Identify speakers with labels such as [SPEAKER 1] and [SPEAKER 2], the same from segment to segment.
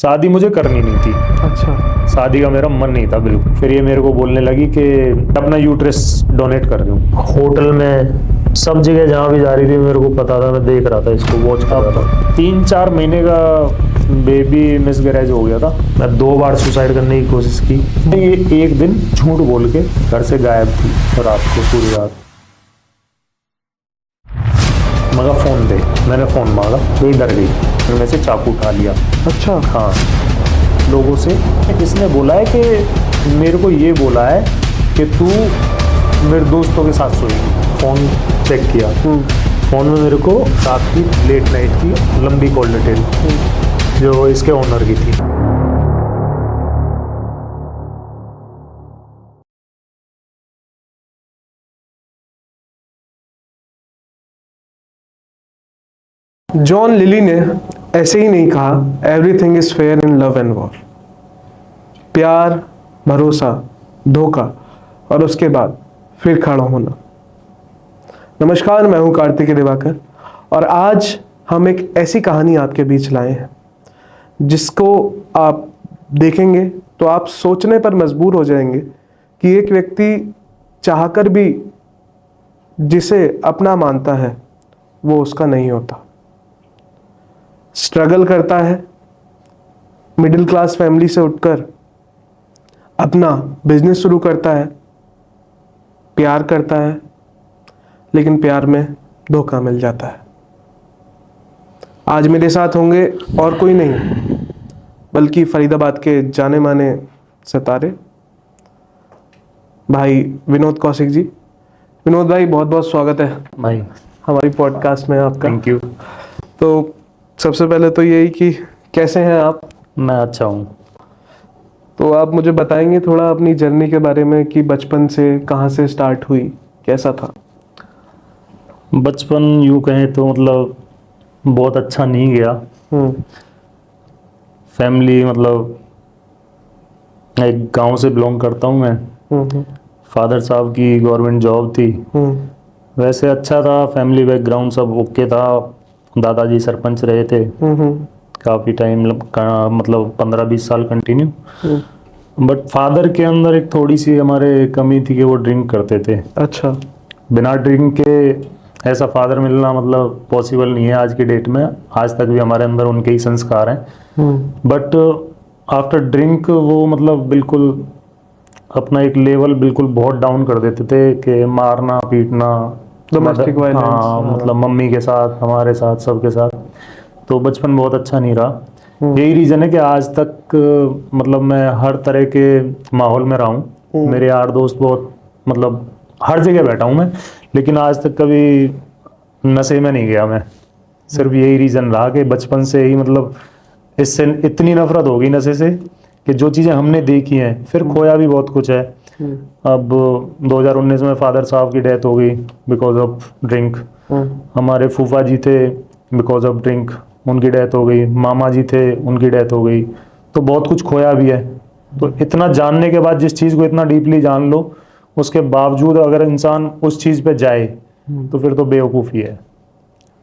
[SPEAKER 1] शादी मुझे करनी नहीं थी।
[SPEAKER 2] अच्छा।
[SPEAKER 1] शादी का मेरा मन नहीं था बिल्कुल। फिर ये मेरे को बोलने लगी कि अपना यूट्रस डोनेट कर दूं। होटल में सब जगह जहाँ भी जा रही थी मेरे को पता था, मैं देख रहा था इसको, वॉच कर रहा था। 3-4 महीने का बेबी मिसकैरेज हो गया था। मैं 2 बार सुसाइड करने की कोशिश की। ये एक दिन झूठ बोल के घर से गायब थी रात को, पूरी रात। मगर फ़ोन दे, मैंने फ़ोन मांगा, ये डर गई, फिर मैं से चाकू उठा लिया।
[SPEAKER 2] अच्छा।
[SPEAKER 1] हाँ, लोगों से इसने बोला है कि मेरे को ये बोला है कि तू मेरे दोस्तों के साथ सोएगी। फ़ोन चेक किया, फ़ोन में मेरे को रात की लेट नाइट की लंबी कॉल डिटेल जो इसके ओनर की थी।
[SPEAKER 2] जॉन लिली ने ऐसे ही नहीं कहा everything is fair in love and war. प्यार, भरोसा, धोखा और उसके बाद फिर खड़ा होना। नमस्कार, मैं हूं कार्तिक दिवाकर और आज हम एक ऐसी कहानी आपके बीच लाए हैं जिसको आप देखेंगे तो आप सोचने पर मजबूर हो जाएंगे कि एक व्यक्ति चाहकर भी जिसे अपना मानता है वो उसका नहीं होता। स्ट्रगल करता है, मिडिल क्लास फैमिली से उठकर अपना बिजनेस शुरू करता है, प्यार करता है, लेकिन प्यार में धोखा मिल जाता है। आज मेरे साथ होंगे और कोई नहीं बल्कि फरीदाबाद के जाने माने सितारे भाई विनोद कौशिक जी। विनोद भाई, बहुत बहुत स्वागत है
[SPEAKER 1] भाई
[SPEAKER 2] हमारी पॉडकास्ट में आपका।
[SPEAKER 1] Thank you.
[SPEAKER 2] तो सबसे पहले तो यही कि कैसे हैं आप?
[SPEAKER 1] मैं अच्छा हूँ।
[SPEAKER 2] तो आप मुझे बताएंगे थोड़ा अपनी जर्नी के बारे में कि बचपन से कहाँ से स्टार्ट हुई, कैसा था?
[SPEAKER 1] बचपन यूँ कहें तो मतलब बहुत अच्छा नहीं गया। फैमिली मतलब एक गांव से बिलोंग करता हूँ मैं। फादर साहब की गवर्नमेंट जॉब थी। वैसे अच्छा था, फैमिली बैकग्राउंड सब ओके था। दादाजी सरपंच रहे थे काफ़ी टाइम, मतलब 15-20 साल कंटिन्यू। बट फादर के अंदर एक थोड़ी सी हमारे कमी थी कि वो ड्रिंक करते थे।
[SPEAKER 2] अच्छा।
[SPEAKER 1] बिना ड्रिंक के ऐसा फादर मिलना मतलब पॉसिबल नहीं है आज की डेट में। आज तक भी हमारे अंदर उनके ही संस्कार हैं। बट आफ्टर ड्रिंक वो मतलब बिल्कुल अपना एक लेवल बिल्कुल बहुत डाउन कर देते थे कि मारना पीटना,
[SPEAKER 2] डोमेस्टिक वायलेंस।
[SPEAKER 1] हाँ, मतलब मम्मी के साथ, हमारे साथ, सबके साथ। तो बचपन बहुत अच्छा नहीं रहा। यही रीज़न है कि आज तक मतलब मैं हर तरह के माहौल में रहा हूँ। मेरे यार दोस्त बहुत मतलब हर जगह बैठा हूँ मैं, लेकिन आज तक कभी नशे में नहीं गया मैं। सिर्फ यही रीज़न रहा कि बचपन से ही मतलब इससे इतनी नफरत हो गई नशे से कि जो चीज़ें हमने देखी हैं, फिर खोया भी बहुत कुछ है। अब 2019 में फादर साहब की डेथ हो गई बिकॉज ऑफ ड्रिंक। हमारे फूफा जी थे, बिकॉज ऑफ ड्रिंक उनकी डेथ हो गई। मामा जी थे, उनकी डेथ हो गई। तो बहुत कुछ खोया भी है। तो इतना जानने के बाद, जिस चीज़ को इतना डीपली जान लो, उसके बावजूद अगर इंसान उस चीज़ पे जाए तो फिर तो बेवकूफ़ी है।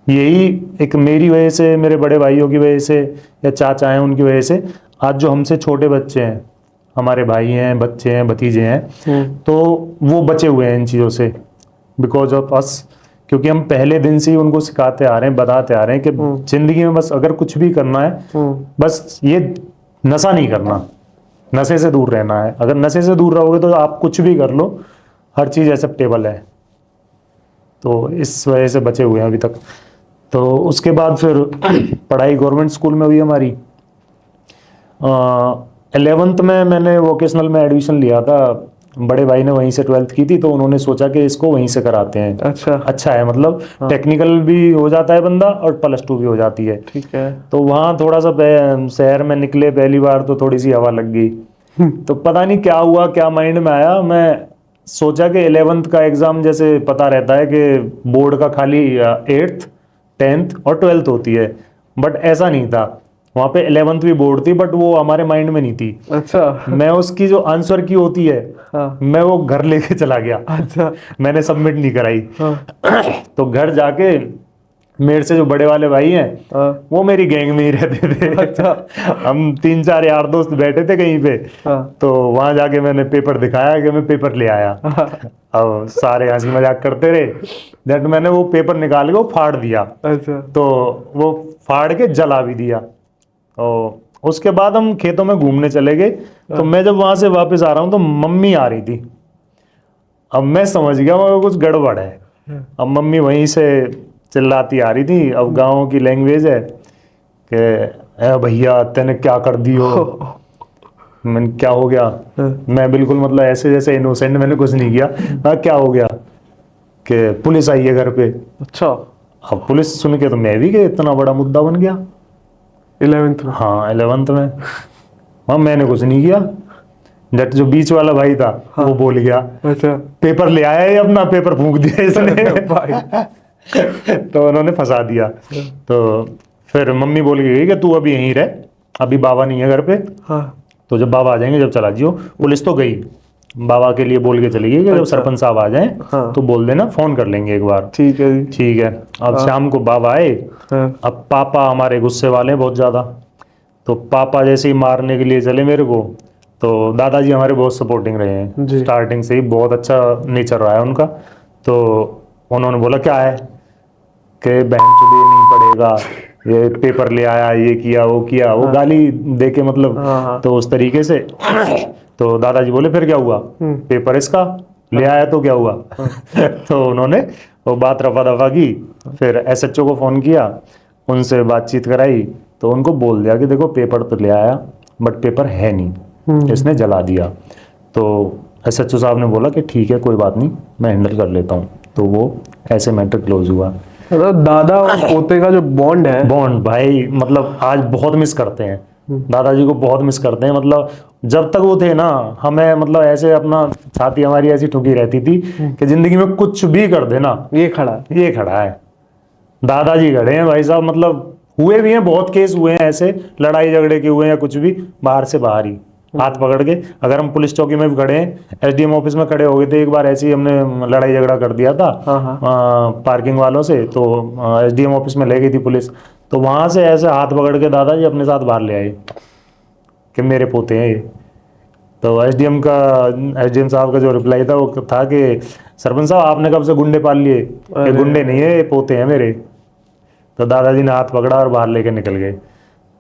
[SPEAKER 1] यही एक मेरी वजह से, मेरे बड़े भाइयों की वजह से या चाचा हैं उनकी वजह से आज जो हमसे छोटे बच्चे हैं, हमारे भाई हैं, बच्चे हैं, भतीजे हैं, तो वो बचे हुए हैं इन चीज़ों से बिकॉज ऑफ अस। क्योंकि हम पहले दिन से ही उनको सिखाते आ रहे हैं, बताते आ रहे हैं कि जिंदगी में बस अगर कुछ भी करना है, बस ये नशा नहीं करना, नशे से दूर रहना है। अगर नशे से दूर रहोगे तो आप कुछ भी कर लो, हर चीज़ एक्सेप्टेबल है। तो इस वजह से बचे हुए हैं अभी तक। तो उसके बाद फिर पढ़ाई गवर्नमेंट स्कूल में हुई हमारी। 11th में मैंने वोकेशनल में एडमिशन लिया था। बड़े भाई ने वहीं से 12th की थी, तो उन्होंने सोचा कि इसको वहीं से कराते हैं। अच्छा है, मतलब टेक्निकल भी हो जाता है बंदा और +2 भी हो जाती है।
[SPEAKER 2] ठीक है।
[SPEAKER 1] तो वहाँ थोड़ा सा शहर में निकले पहली बार तो थोड़ी सी हवा लग गई। तो पता नहीं क्या हुआ, क्या माइंड में आया, मैं सोचा कि 11th का एग्ज़ाम जैसे पता रहता है कि बोर्ड का खाली 8th 10th और 12th होती है, बट ऐसा नहीं था। वहाँ पे 11th भी बोर्ड थी, बट वो हमारे माइंड में नहीं थी।
[SPEAKER 2] अच्छा।
[SPEAKER 1] मैं उसकी जो आंसर की होती है, मैं वो घर लेके चला गया।
[SPEAKER 2] अच्छा।
[SPEAKER 1] मैंने सबमिट नहीं कराई। तो घर जाके मेरे से जो बड़े वाले भाई हैं
[SPEAKER 2] हाँ
[SPEAKER 1] वो मेरी गैंग में ही रहते थे।
[SPEAKER 2] अच्छा।
[SPEAKER 1] हम 3-4 यार दोस्त बैठे थे कहीं पे,
[SPEAKER 2] हाँ
[SPEAKER 1] तो वहां जाके मैंने पेपर दिखाया कि मैं पेपर ले आया। अब सारे हंसी मजाक करते रहे। दैट मैंने वो पेपर निकाल के वो फाड़ दिया,
[SPEAKER 2] अच्छा।
[SPEAKER 1] तो वो फाड़ के जला भी दिया। और उसके बाद हम खेतों में घूमने चले गए। तो मैं जब वहां से वापस आ रहा हूँ तो मम्मी आ रही थी। अब मैं समझ गया वहाँ कुछ गड़बड़ है। अब मम्मी वहीं से चिल्लाती आ रही थी। अब गाँव की लैंग्वेज है कि ए भैया तेने क्या कर दियो। मैंने क्या हो गया। मैं बिल्कुल मतलब ऐसे जैसे इनोसेंट, मैंने कुछ नहीं किया। क्या हो गया कि पुलिस आई है घर पे।
[SPEAKER 2] अच्छा।
[SPEAKER 1] अब पुलिस सुन के तो मैं भी कि इतना बड़ा मुद्दा बन गया।
[SPEAKER 2] 11th में।
[SPEAKER 1] हाँ 11th में। हाँ मैंने कुछ नहीं किया। जट जो बीच वाला भाई था वो बोल गया
[SPEAKER 2] अच्छा।
[SPEAKER 1] पेपर ले आया है, अपना पेपर फूंक दिया इसने।
[SPEAKER 2] भाई।
[SPEAKER 1] तो उन्होंने फंसा दिया। तो फिर मम्मी बोल के गई कि तू अभी यहीं रह, अभी बाबा नहीं है घर पे,
[SPEAKER 2] हाँ
[SPEAKER 1] तो जब बाबा आ जाएंगे जब चला जियो। पुलिस तो गई, बाबा के लिए बोल के चली गई कि जब
[SPEAKER 2] अच्छा।
[SPEAKER 1] सरपंच साहब आ जाएं
[SPEAKER 2] हाँ।
[SPEAKER 1] तो बोल देना, फोन कर लेंगे एक बार।
[SPEAKER 2] ठीक है जी।
[SPEAKER 1] ठीक है। अब शाम को बाबा आए।
[SPEAKER 2] हाँ
[SPEAKER 1] अब पापा हमारे गुस्से वाले हैं बहुत ज़्यादा। तो पापा जैसे ही मारने के लिए चले मेरे को, तो दादाजी हमारे बहुत सपोर्टिंग रहे हैं
[SPEAKER 2] जी।
[SPEAKER 1] स्टार्टिंग से ही, बहुत अच्छा नेचर रहा है उनका। तो उन्होंने बोला क्या है कि बहन चुदी नहीं पड़ेगा, ये पेपर ले आया, ये किया वो किया, वो गाली दे के मतलब।
[SPEAKER 2] हाँ हाँ।
[SPEAKER 1] तो उस तरीके से तो दादाजी बोले फिर क्या हुआ, पेपर इसका ले आया तो क्या हुआ। तो उन्होंने वो बात रफा दफा की। फिर एसएचओ को फ़ोन किया, उनसे बातचीत कराई, तो उनको बोल दिया कि देखो पेपर तो ले आया बट पेपर है नहीं, इसने जला दिया। तो एसएचओ साहब ने बोला कि ठीक है कोई बात नहीं, मैं हैंडल कर लेता हूँ। तो वो ऐसे मैटर क्लोज हुआ।
[SPEAKER 2] मतलब दादा और पोते का जो बॉन्ड है।
[SPEAKER 1] बॉन्ड भाई मतलब आज बहुत मिस करते हैं, दादाजी को बहुत मिस करते हैं। मतलब जब तक वो थे ना, हमें मतलब ऐसे अपना छाती हमारी ऐसी ठुकी रहती थी कि जिंदगी में कुछ भी कर देना
[SPEAKER 2] ये खड़ा है।
[SPEAKER 1] ये खड़ा है। दादाजी खड़े हैं भाई साहब। मतलब हुए भी हैं, बहुत केस हुए हैं ऐसे, लड़ाई झगड़े के हुए हैं या कुछ भी, बाहर से बाहर ही हाथ पकड़ के। अगर हम पुलिस चौकी में भी खड़े हैं, एसडीएम ऑफिस में खड़े हो गए थे एक बार, ऐसे ही हमने लड़ाई झगड़ा कर दिया था
[SPEAKER 2] हाँ
[SPEAKER 1] पार्किंग वालों से। तो एसडीएम ऑफिस में ले गई थी पुलिस, तो वहां से ऐसे हाथ पकड़ के दादाजी अपने साथ बाहर ले आए कि मेरे पोते हैं ये। तो एसडीएम साहब का जो रिप्लाई था वो था कि सरपंच साहब आपने कब से गुंडे पाल लिए, ये गुंडे नहीं है ये पोते हैं मेरे। तो दादाजी ने हाथ पकड़ा और बाहर लेके निकल गए।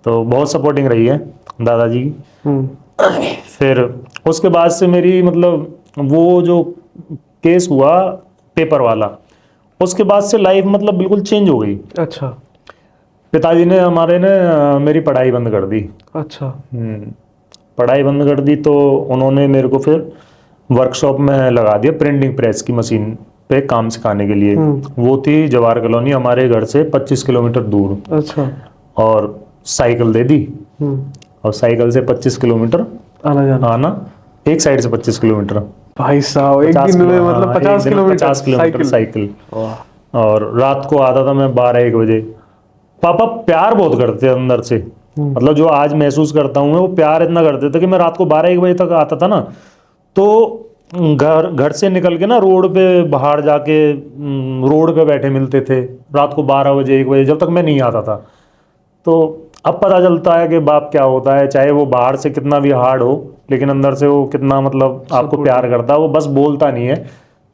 [SPEAKER 1] तो बहुत सपोर्टिंग रही है दादाजी की। फिर उसके बाद से मेरी मतलब वो जो केस हुआ पेपर वाला, उसके बाद से लाइफ मतलब बिल्कुल चेंज हो गई।
[SPEAKER 2] अच्छा।
[SPEAKER 1] पिताजी ने हमारे ने मेरी पढ़ाई बंद कर दी।
[SPEAKER 2] अच्छा।
[SPEAKER 1] पढ़ाई बंद कर दी तो उन्होंने मेरे को फिर वर्कशॉप में लगा दिया, प्रिंटिंग प्रेस की मशीन पे काम सिखाने के लिए। वो थी जवाहर कॉलोनी, हमारे घर से 25 किलोमीटर दूर।
[SPEAKER 2] अच्छा।
[SPEAKER 1] और साइकिल दे दी, और साइकिल से 25 किलोमीटर
[SPEAKER 2] आना जाना।
[SPEAKER 1] आना, एक साइड से 25 किलोमीटर।
[SPEAKER 2] भाई साहब एक दिन में मतलब 50 किलोमीटर
[SPEAKER 1] 50 किलोमीटर साइकिल। और रात को आता था मैं 12-1 बजे। पापा प्यार बहुत करते हैं अंदर से, मतलब जो आज महसूस करता हूँ मैं, वो प्यार इतना करते थे कि मैं रात को 12-1 बजे तक आता था ना, तो घर से निकल के ना रोड पे बाहर जाके रोड पे बैठे मिलते थे रात को 12 बजे 1 बजे, जब तक मैं नहीं आता था। तो अब पता चलता है कि बाप क्या होता है, चाहे वो बाहर से कितना भी हार्ड हो लेकिन अंदर से वो कितना मतलब आपको प्यार करता है, वो बस बोलता नहीं है।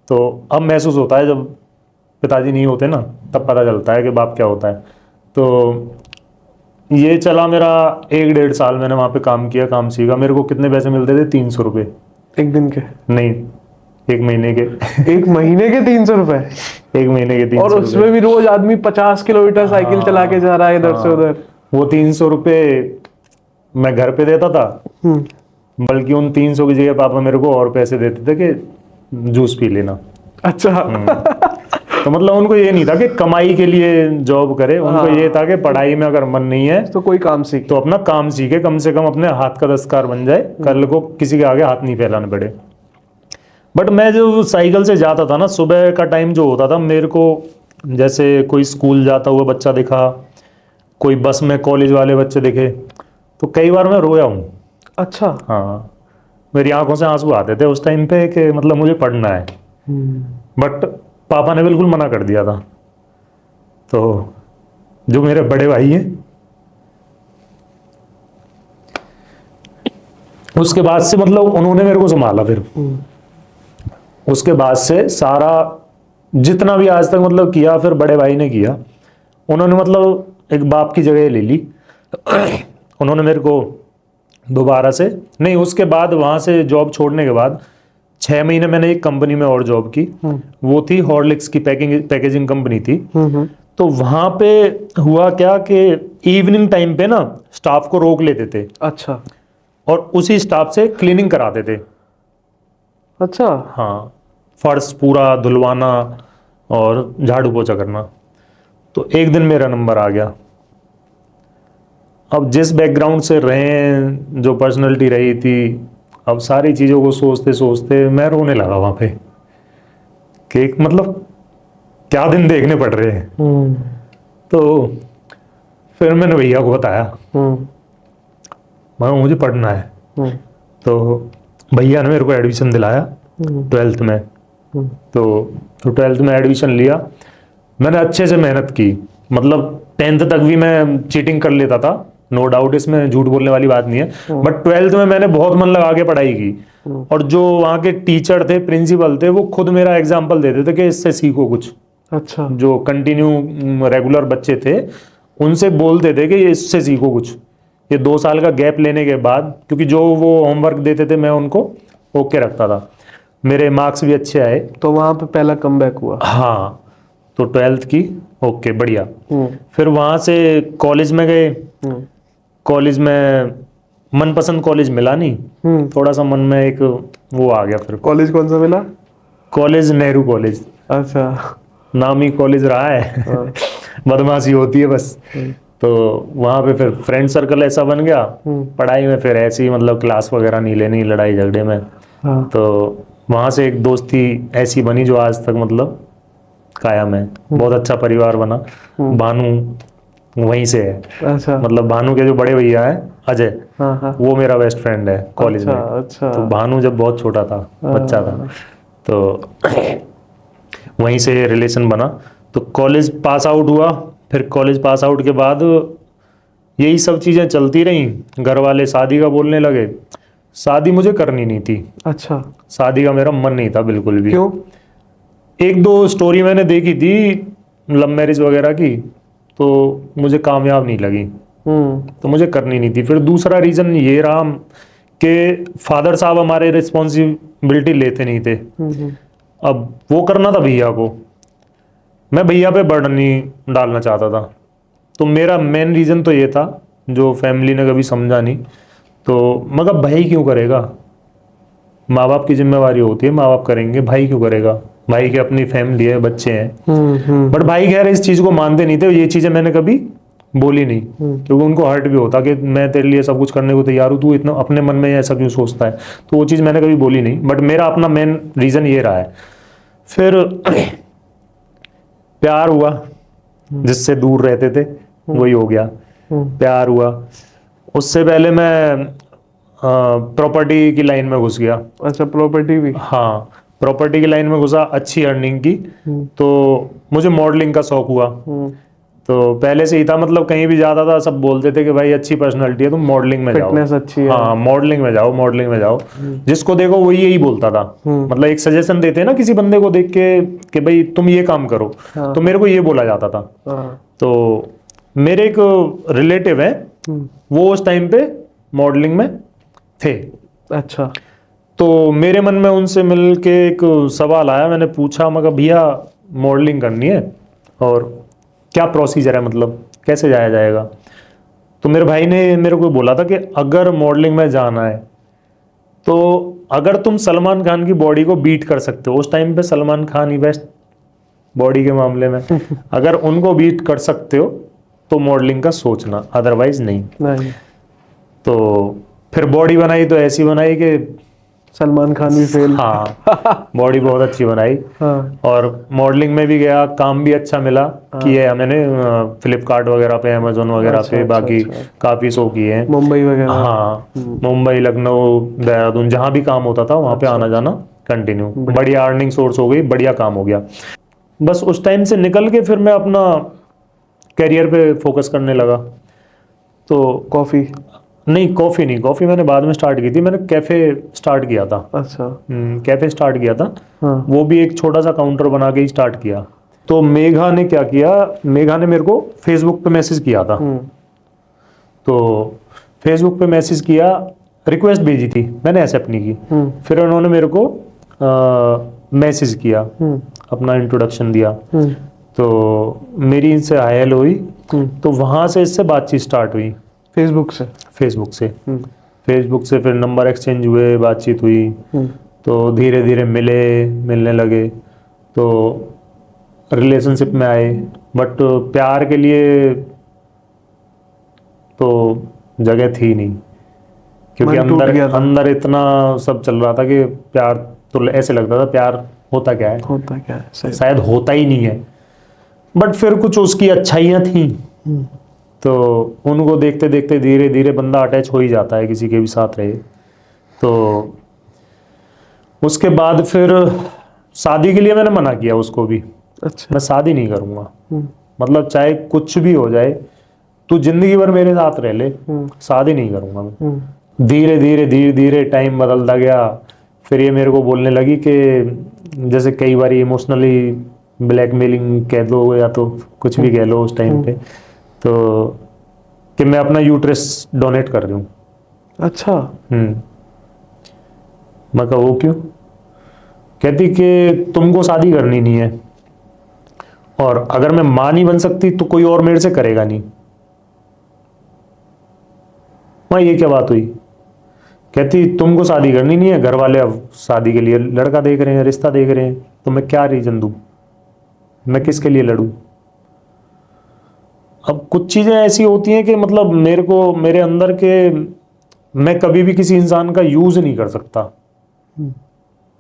[SPEAKER 1] तो अब महसूस होता है जब पिताजी नहीं होते ना, तब पता चलता है कि बाप क्या होता है। तो ये चला मेरा 1-1.5 साल मैंने वहाँ पे काम किया, काम सीखा। मेरे को कितने पैसे मिलते थे? 300 रुपये।
[SPEAKER 2] एक दिन के?
[SPEAKER 1] नहीं, एक महीने के।
[SPEAKER 2] एक महीने के 300 रुपए?
[SPEAKER 1] एक महीने के 300
[SPEAKER 2] और उसमें भी रोज आदमी 50 किलोमीटर साइकिल चला के जा रहा है इधर से उधर।
[SPEAKER 1] वो 300 रुपये मैं घर पे देता था, बल्कि उन 300 की जगह पापा मेरे को और पैसे देते थे कि जूस पी लेना।
[SPEAKER 2] अच्छा।
[SPEAKER 1] तो मतलब उनको ये नहीं था कि कमाई के लिए जॉब करे, उनको ये था कि पढ़ाई में अगर मन नहीं है
[SPEAKER 2] तो कोई काम सीख,
[SPEAKER 1] तो अपना काम सीखे, कम से कम अपने हाथ का दस्तकार बन जाए, कल को किसी के आगे हाथ नहीं फैलाने पड़े। बट मैं जो साइकिल से जाता था ना, सुबह का टाइम जो होता था, मेरे को जैसे कोई स्कूल जाता हुआ बच्चा दिखा, कोई बस में कॉलेज वाले बच्चे दिखे, तो कई बार मैं रोया हूँ।
[SPEAKER 2] अच्छा।
[SPEAKER 1] हाँ, मेरी आंखों से आंसू आते थे उस टाइम पे कि मतलब मुझे पढ़ना है। बट पापा ने बिल्कुल मना कर दिया था। तो जो मेरे बड़े भाई हैं, उसके बाद से मतलब उन्होंने मेरे को संभाला। फिर उसके बाद से सारा जितना भी आज तक मतलब किया, फिर बड़े भाई ने किया। उन्होंने मतलब एक बाप की जगह ले ली। उन्होंने मेरे को दोबारा से नहीं, उसके बाद वहां से जॉब छोड़ने के बाद 6 महीने मैंने एक कंपनी में और जॉब की। वो थी हॉर्लिक्स की पैकेजिंग कंपनी थी। तो वहां पे हुआ क्या कि इवनिंग टाइम पे ना स्टाफ को रोक लेते थे।
[SPEAKER 2] अच्छा।
[SPEAKER 1] और उसी स्टाफ से क्लीनिंग कराते थे।
[SPEAKER 2] अच्छा।
[SPEAKER 1] हाँ, फर्श पूरा धुलवाना और झाड़ू पोछा करना। तो एक दिन मेरा नंबर आ गया। अब जिस बैकग्राउंड से रहे, जो पर्सनैलिटी रही थी, अब सारी चीज़ों को सोचते सोचते मैं रोने लगा वहाँ पे कि मतलब क्या दिन देखने पड़ रहे हैं। तो फिर मैंने भैया को बताया, मगर मुझे पढ़ना है। तो भैया ने मेरे को एडमिशन दिलाया 12th में। तो 12th में एडमिशन लिया। मैंने अच्छे से मेहनत की, मतलब 10th तक भी मैं चीटिंग कर लेता था, नो डाउट, इसमें झूठ बोलने वाली बात नहीं है। बट 12th में मैंने बहुत मन लगा के पढ़ाई की। और जो वहाँ के टीचर थे, प्रिंसिपल थे, वो खुद मेरा एग्जाम्पल देते थे कि इससे सीखो कुछ।
[SPEAKER 2] अच्छा।
[SPEAKER 1] जो कंटिन्यू रेगुलर बच्चे थे उनसे बोलते थे कि इससे सीखो कुछ। ये 2 साल का गैप लेने के बाद, क्योंकि जो वो होमवर्क देते थे मैं उनको ओके रखता था, मेरे मार्क्स भी अच्छे आए।
[SPEAKER 2] तो वहां पे पहला कमबैक हुआ।
[SPEAKER 1] हाँ, तो 12th की ओके बढ़िया। फिर वहाँ से कॉलेज में गए। कॉलेज में मनपसंद कॉलेज मिला नहीं, थोड़ा सा मन में एक वो आ गया। फिर
[SPEAKER 2] कॉलेज कौन सा मिला?
[SPEAKER 1] College Nehru college.
[SPEAKER 2] अच्छा।
[SPEAKER 1] नामी कॉलेज रहा है। बदमाशी होती है बस। तो वहाँ पे फिर फ्रेंड सर्कल ऐसा बन गया। पढ़ाई में फिर ऐसी मतलब क्लास वगैरह नहीं लेनी, लड़ाई झगड़े में। तो वहाँ से एक दोस्ती ऐसी बनी जो आज तक मतलब कायम है। बहुत अच्छा परिवार बना। भानु वहीं से है।
[SPEAKER 2] अच्छा।
[SPEAKER 1] मतलब भानु के जो बड़े भैया है अजय,
[SPEAKER 2] हाँ।
[SPEAKER 1] वो मेरा बेस्ट फ्रेंड है कॉलेज में।
[SPEAKER 2] अच्छा।
[SPEAKER 1] तो भानु जब बहुत छोटा था, बच्चा था, तो वहीं से रिलेशन बना। तो कॉलेज पास आउट हुआ। फिर कॉलेज पास आउट के बाद यही सब चीज़ें चलती रहीं। घर वाले शादी का बोलने लगे। शादी मुझे करनी नहीं थी।
[SPEAKER 2] अच्छा।
[SPEAKER 1] शादी का मेरा मन नहीं था बिल्कुल भी।
[SPEAKER 2] क्यों?
[SPEAKER 1] 1-2 स्टोरी मैंने देखी थी लव मैरिज वगैरह की, तो मुझे कामयाब नहीं लगी, तो मुझे करनी नहीं थी। फिर दूसरा रीज़न ये रहा कि फादर साहब हमारे रिस्पॉन्सिबिलिटी लेते नहीं थे। अब वो करना था भैया को, मैं भैया पे बर्डन नहीं डालना चाहता था। तो मेरा मेन रीज़न तो ये था, जो फैमिली ने कभी समझा नहीं। तो मगर भाई क्यों करेगा, माँ बाप की जिम्मेवारी होती है, माँ बाप करेंगे, भाई क्यों करेगा, भाई की अपनी फैमिली है, बच्चे हैं। बट भाई खैर इस चीज़ को मानते नहीं थे। ये चीज़ें मैंने कभी बोली नहीं, क्योंकि उनको हर्ट भी होता कि मैं तेरे लिए सब कुछ करने को तैयार हूँ, तू इतना अपने मन में ऐसा क्यों सोचता है। तो वो चीज़ मैंने कभी बोली नहीं। बट मेरा अपना मेन रीज़न ये रहा है। फिर प्यार हुआ, जिससे दूर रहते थे वही हो गया। प्यार हुआ। उससे पहले मैं प्रॉपर्टी की लाइन में घुस गया।
[SPEAKER 2] अच्छा, प्रॉपर्टी भी?
[SPEAKER 1] हाँ, प्रॉपर्टी की लाइन में घुसा, अच्छी अर्निंग की। तो मुझे मॉडलिंग का शौक हुआ। तो पहले से ही था, मतलब कहीं भी जाता था सब बोलते थे कि भाई अच्छी पर्सनालिटी है, तुम मॉडलिंग में जाओ,
[SPEAKER 2] फिटनेस अच्छी है।
[SPEAKER 1] हाँ मॉडलिंग में जाओ, मॉडलिंग में जाओ। जिसको देखो वही यही बोलता था। मतलब एक सजेशन देते हैं ना किसी बंदे को देख के कि भाई तुम ये काम करो, तो मेरे को ये बोला जाता था। तो मेरे एक रिलेटिव है, वो उस टाइम पे मॉडलिंग में थे।
[SPEAKER 2] अच्छा।
[SPEAKER 1] तो मेरे मन में उनसे मिल के एक सवाल आया। मैंने पूछा, मगर भैया मॉडलिंग करनी है और क्या प्रोसीजर है, मतलब कैसे जाया जाएगा। तो मेरे भाई ने मेरे को बोला था कि अगर मॉडलिंग में जाना है तो अगर तुम सलमान खान की बॉडी को बीट कर सकते हो, उस टाइम पे सलमान खान ही बेस्ट बॉडी के मामले में, अगर उनको बीट कर सकते हो तो मॉडलिंग का सोचना, अदरवाइज नहीं। तो फिर बॉडी बनाई तो ऐसी बनाई कि
[SPEAKER 2] सलमान खान भी फेल।
[SPEAKER 1] हाँ, बॉडी बहुत अच्छी बनाई।
[SPEAKER 2] हाँ।
[SPEAKER 1] और मॉडलिंग में भी गया, काम भी अच्छा मिला। किए मैंने फ्लिपकार्ट वगैरह पे, अमेजोन वगैरह पे, बाकी काफी शो किए हैं,
[SPEAKER 2] मुंबई वगैरह।
[SPEAKER 1] हाँ, मुंबई, लखनऊ, देहरादून, जहाँ भी काम होता था वहाँ पे आना जाना कंटिन्यू। बढ़िया अर्निंग सोर्स हो गई, बढ़िया काम हो गया। बस उस टाइम से निकल के फिर मैं अपना करियर पे फोकस करने लगा। तो
[SPEAKER 2] कॉफी?
[SPEAKER 1] नहीं, कॉफ़ी नहीं, कॉफ़ी मैंने बाद में स्टार्ट की थी, मैंने कैफ़े स्टार्ट किया था।
[SPEAKER 2] अच्छा।
[SPEAKER 1] कैफ़े स्टार्ट किया था।
[SPEAKER 2] हाँ।
[SPEAKER 1] वो भी एक छोटा सा काउंटर बना के ही स्टार्ट किया। तो मेघा ने क्या किया, मेघा ने मेरे को फेसबुक पे मैसेज किया था। तो फेसबुक पे मैसेज किया, रिक्वेस्ट भेजी थी, मैंने एक्सेप्ट नहीं की। फिर उन्होंने मेरे को मैसेज किया, अपना इंट्रोडक्शन दिया। तो मेरी इनसे हाय हेलो हुई। तो वहाँ से इससे बातचीत स्टार्ट हुई।
[SPEAKER 2] फेसबुक से?
[SPEAKER 1] फेसबुक से। फेसबुक से फिर नंबर एक्सचेंज हुए, बातचीत हुई। तो धीरे धीरे मिलने लगे। तो रिलेशनशिप में आए। बट प्यार के लिए तो जगह थी नहीं, क्योंकि
[SPEAKER 2] मन टूट गया था।
[SPEAKER 1] अंदर इतना सब चल रहा था कि प्यार, तो ऐसे लगता था प्यार होता क्या है,
[SPEAKER 2] होता क्या है, सही।
[SPEAKER 1] शायद होता ही नहीं है। बट फिर कुछ उसकी अच्छाइयाँ थी, तो उनको देखते देखते धीरे धीरे बंदा अटैच हो ही जाता है किसी के भी साथ रहे। तो उसके बाद फिर शादी के लिए मैंने मना किया उसको भी।
[SPEAKER 2] अच्छा।
[SPEAKER 1] मैं शादी नहीं करूँगा, मतलब चाहे कुछ भी हो जाए, तू जिंदगी भर मेरे साथ रह ले, शादी नहीं करूँगा मैं। धीरे धीरे धीरे धीरे टाइम बदलता गया। फिर ये मेरे को बोलने लगी कि जैसे कई बार इमोशनली ब्लैकमेलिंग कह दो या तो कुछ भी कह लो उस टाइम पे, तो कि मैं अपना यूट्रस डोनेट कर रही हूँ।
[SPEAKER 2] अच्छा।
[SPEAKER 1] मैं कहा वो क्यों? कहती कि तुमको शादी करनी नहीं है, और अगर मैं माँ नहीं बन सकती तो कोई और मेरे से करेगा नहीं। माँ ये क्या बात हुई? कहती तुमको शादी करनी नहीं है, घर वाले अब शादी के लिए लड़का देख रहे हैं, रिश्ता देख रहे हैं, तो मैं क्या रीजन दूं, मैं किसके लिए लड़ूं? अब कुछ चीजें ऐसी होती हैं कि मतलब मेरे को, मेरे अंदर के, मैं कभी भी किसी इंसान का यूज नहीं कर सकता।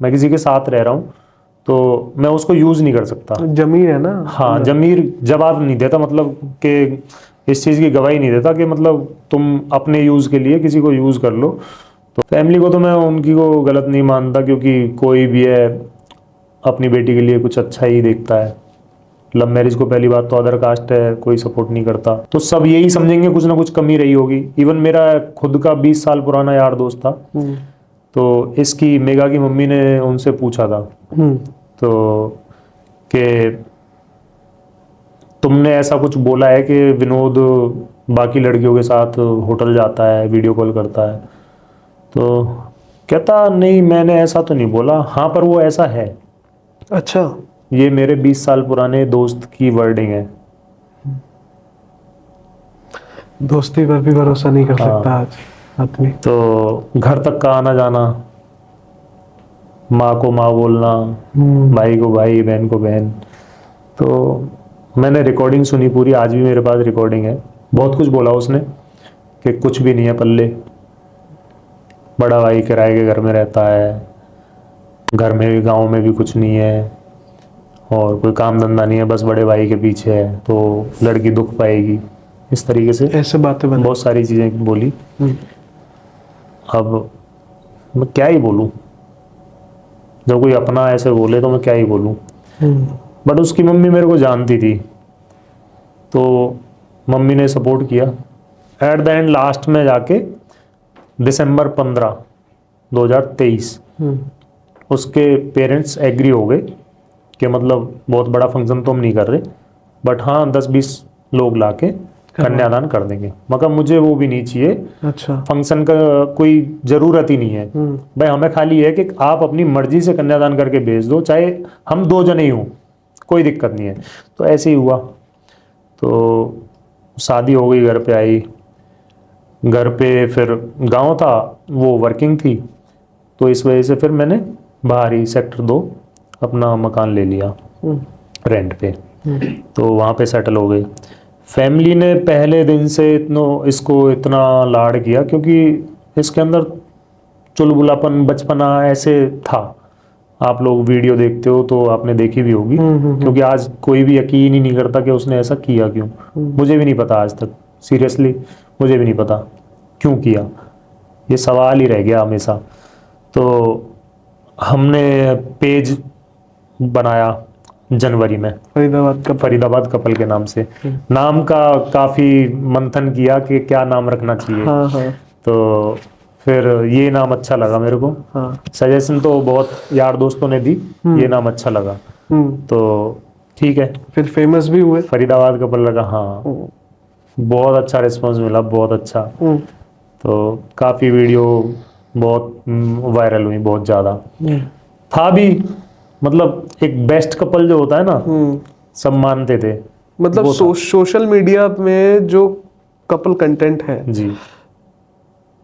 [SPEAKER 1] मैं किसी के साथ रह रहा हूं तो मैं उसको यूज नहीं कर सकता।
[SPEAKER 2] जमीर है ना।
[SPEAKER 1] हाँ, जमीर जवाब नहीं देता, मतलब कि इस चीज़ की गवाही नहीं देता कि मतलब तुम अपने यूज़ के लिए किसी को यूज़ कर लो। तो फैमिली को तो मैं उनकी को गलत नहीं मानता, क्योंकि कोई भी है अपनी बेटी के लिए कुछ अच्छा ही देखता है। लव मैरिज को पहली बात तो अदर कास्ट है, कोई सपोर्ट नहीं करता, तो सब यही समझेंगे कुछ ना कुछ कमी रही होगी। इवन मेरा खुद का 20 साल पुराना यार दोस्त था, तो इसकी मेघा की मम्मी ने उनसे पूछा था तो कि तुमने ऐसा कुछ बोला है कि विनोद बाकी लड़कियों के साथ होटल जाता है, वीडियो कॉल करता है? तो कहता नहीं, मैंने ऐसा तो नहीं बोला, हाँ पर वो ऐसा है।
[SPEAKER 2] अच्छा।
[SPEAKER 1] ये मेरे 20 साल पुराने दोस्त की वर्डिंग है।
[SPEAKER 2] दोस्ती पर भी भरोसा नहीं कर सकता
[SPEAKER 1] हाँ।
[SPEAKER 2] आज आदमी।
[SPEAKER 1] तो घर तक का आना जाना, माँ को माँ बोलना, भाई को भाई, बहन को बहन। तो मैंने रिकॉर्डिंग सुनी पूरी, आज भी मेरे पास रिकॉर्डिंग है। बहुत कुछ बोला उसने कि कुछ भी नहीं है पल्ले, बड़ा भाई किराए के घर में रहता है, घर में भी गांव में भी कुछ नहीं है, और कोई काम धंधा नहीं है, बस बड़े भाई के पीछे है, तो लड़की दुख पाएगी। इस तरीके से
[SPEAKER 2] ऐसे बातें बने।
[SPEAKER 1] बहुत सारी चीज़ें बोली। अब मैं क्या ही बोलूँ, जब कोई अपना ऐसे बोले तो मैं क्या ही बोलूँ। बट उसकी मम्मी मेरे को जानती थी, तो मम्मी ने सपोर्ट किया। एट द एंड लास्ट में जाके दिसंबर 15, 2023 उसके पेरेंट्स एग्री हो गए कि मतलब बहुत बड़ा फंक्शन तो हम नहीं कर रहे, बट हाँ 10-20 लोग लाके कन्यादान कर देंगे। मगर मुझे वो भी नहीं चाहिए,
[SPEAKER 2] अच्छा।
[SPEAKER 1] फंक्शन का कोई ज़रूरत ही नहीं है भाई, हमें खाली है कि आप अपनी मर्जी से कन्यादान करके भेज दो, चाहे हम 2 जने ही हों, कोई दिक्कत नहीं है। तो ऐसे ही हुआ। तो शादी हो गई, घर पे आई। घर पे फिर गांव था, वो वर्किंग थी, तो इस वजह से फिर मैंने बाहर ही सेक्टर 2 अपना मकान ले लिया रेंट पे। तो वहाँ पे सेटल हो गए। फैमिली ने पहले दिन से इसको इतना लाड किया, क्योंकि इसके अंदर चुलबुलापन, बचपना ऐसे था। आप लोग वीडियो देखते हो तो आपने देखी भी होगी, क्योंकि आज कोई भी यकीन ही नहीं करता कि उसने ऐसा किया क्यों। मुझे भी नहीं पता आज तक, सीरियसली मुझे भी नहीं पता क्यों किया, ये सवाल ही रह गया हमेशा। तो हमने पेज बनाया जनवरी में, फरीदाबाद कपल के नाम से। नाम का काफी मंथन किया कि क्या नाम रखना चाहिए।
[SPEAKER 2] हाँ हाँ।
[SPEAKER 1] तो फिर ये नाम अच्छा लगा मेरे को।
[SPEAKER 2] हाँ।
[SPEAKER 1] सजेशन तो बहुत यार दोस्तों ने दी, ये नाम अच्छा लगा तो ठीक है,
[SPEAKER 2] फिर फेमस भी हुए।
[SPEAKER 1] फरीदाबाद कपल लगा। हाँ, बहुत अच्छा रिस्पांस मिला, बहुत अच्छा। तो काफी वीडियो बहुत वायरल हुई, बहुत ज्यादा था भी। मतलब एक बेस्ट कपल जो होता है ना, सब मानते थे।
[SPEAKER 2] मतलब सोशल मीडिया में जो कपल कंटेंट है
[SPEAKER 1] जी,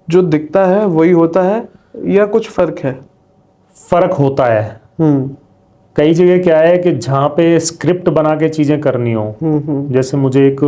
[SPEAKER 2] जो दिखता है वही होता है या कुछ फर्क है?
[SPEAKER 1] फर्क होता है। कई जगह क्या है कि जहाँ पे स्क्रिप्ट बना के चीजें करनी हो, जैसे मुझे एक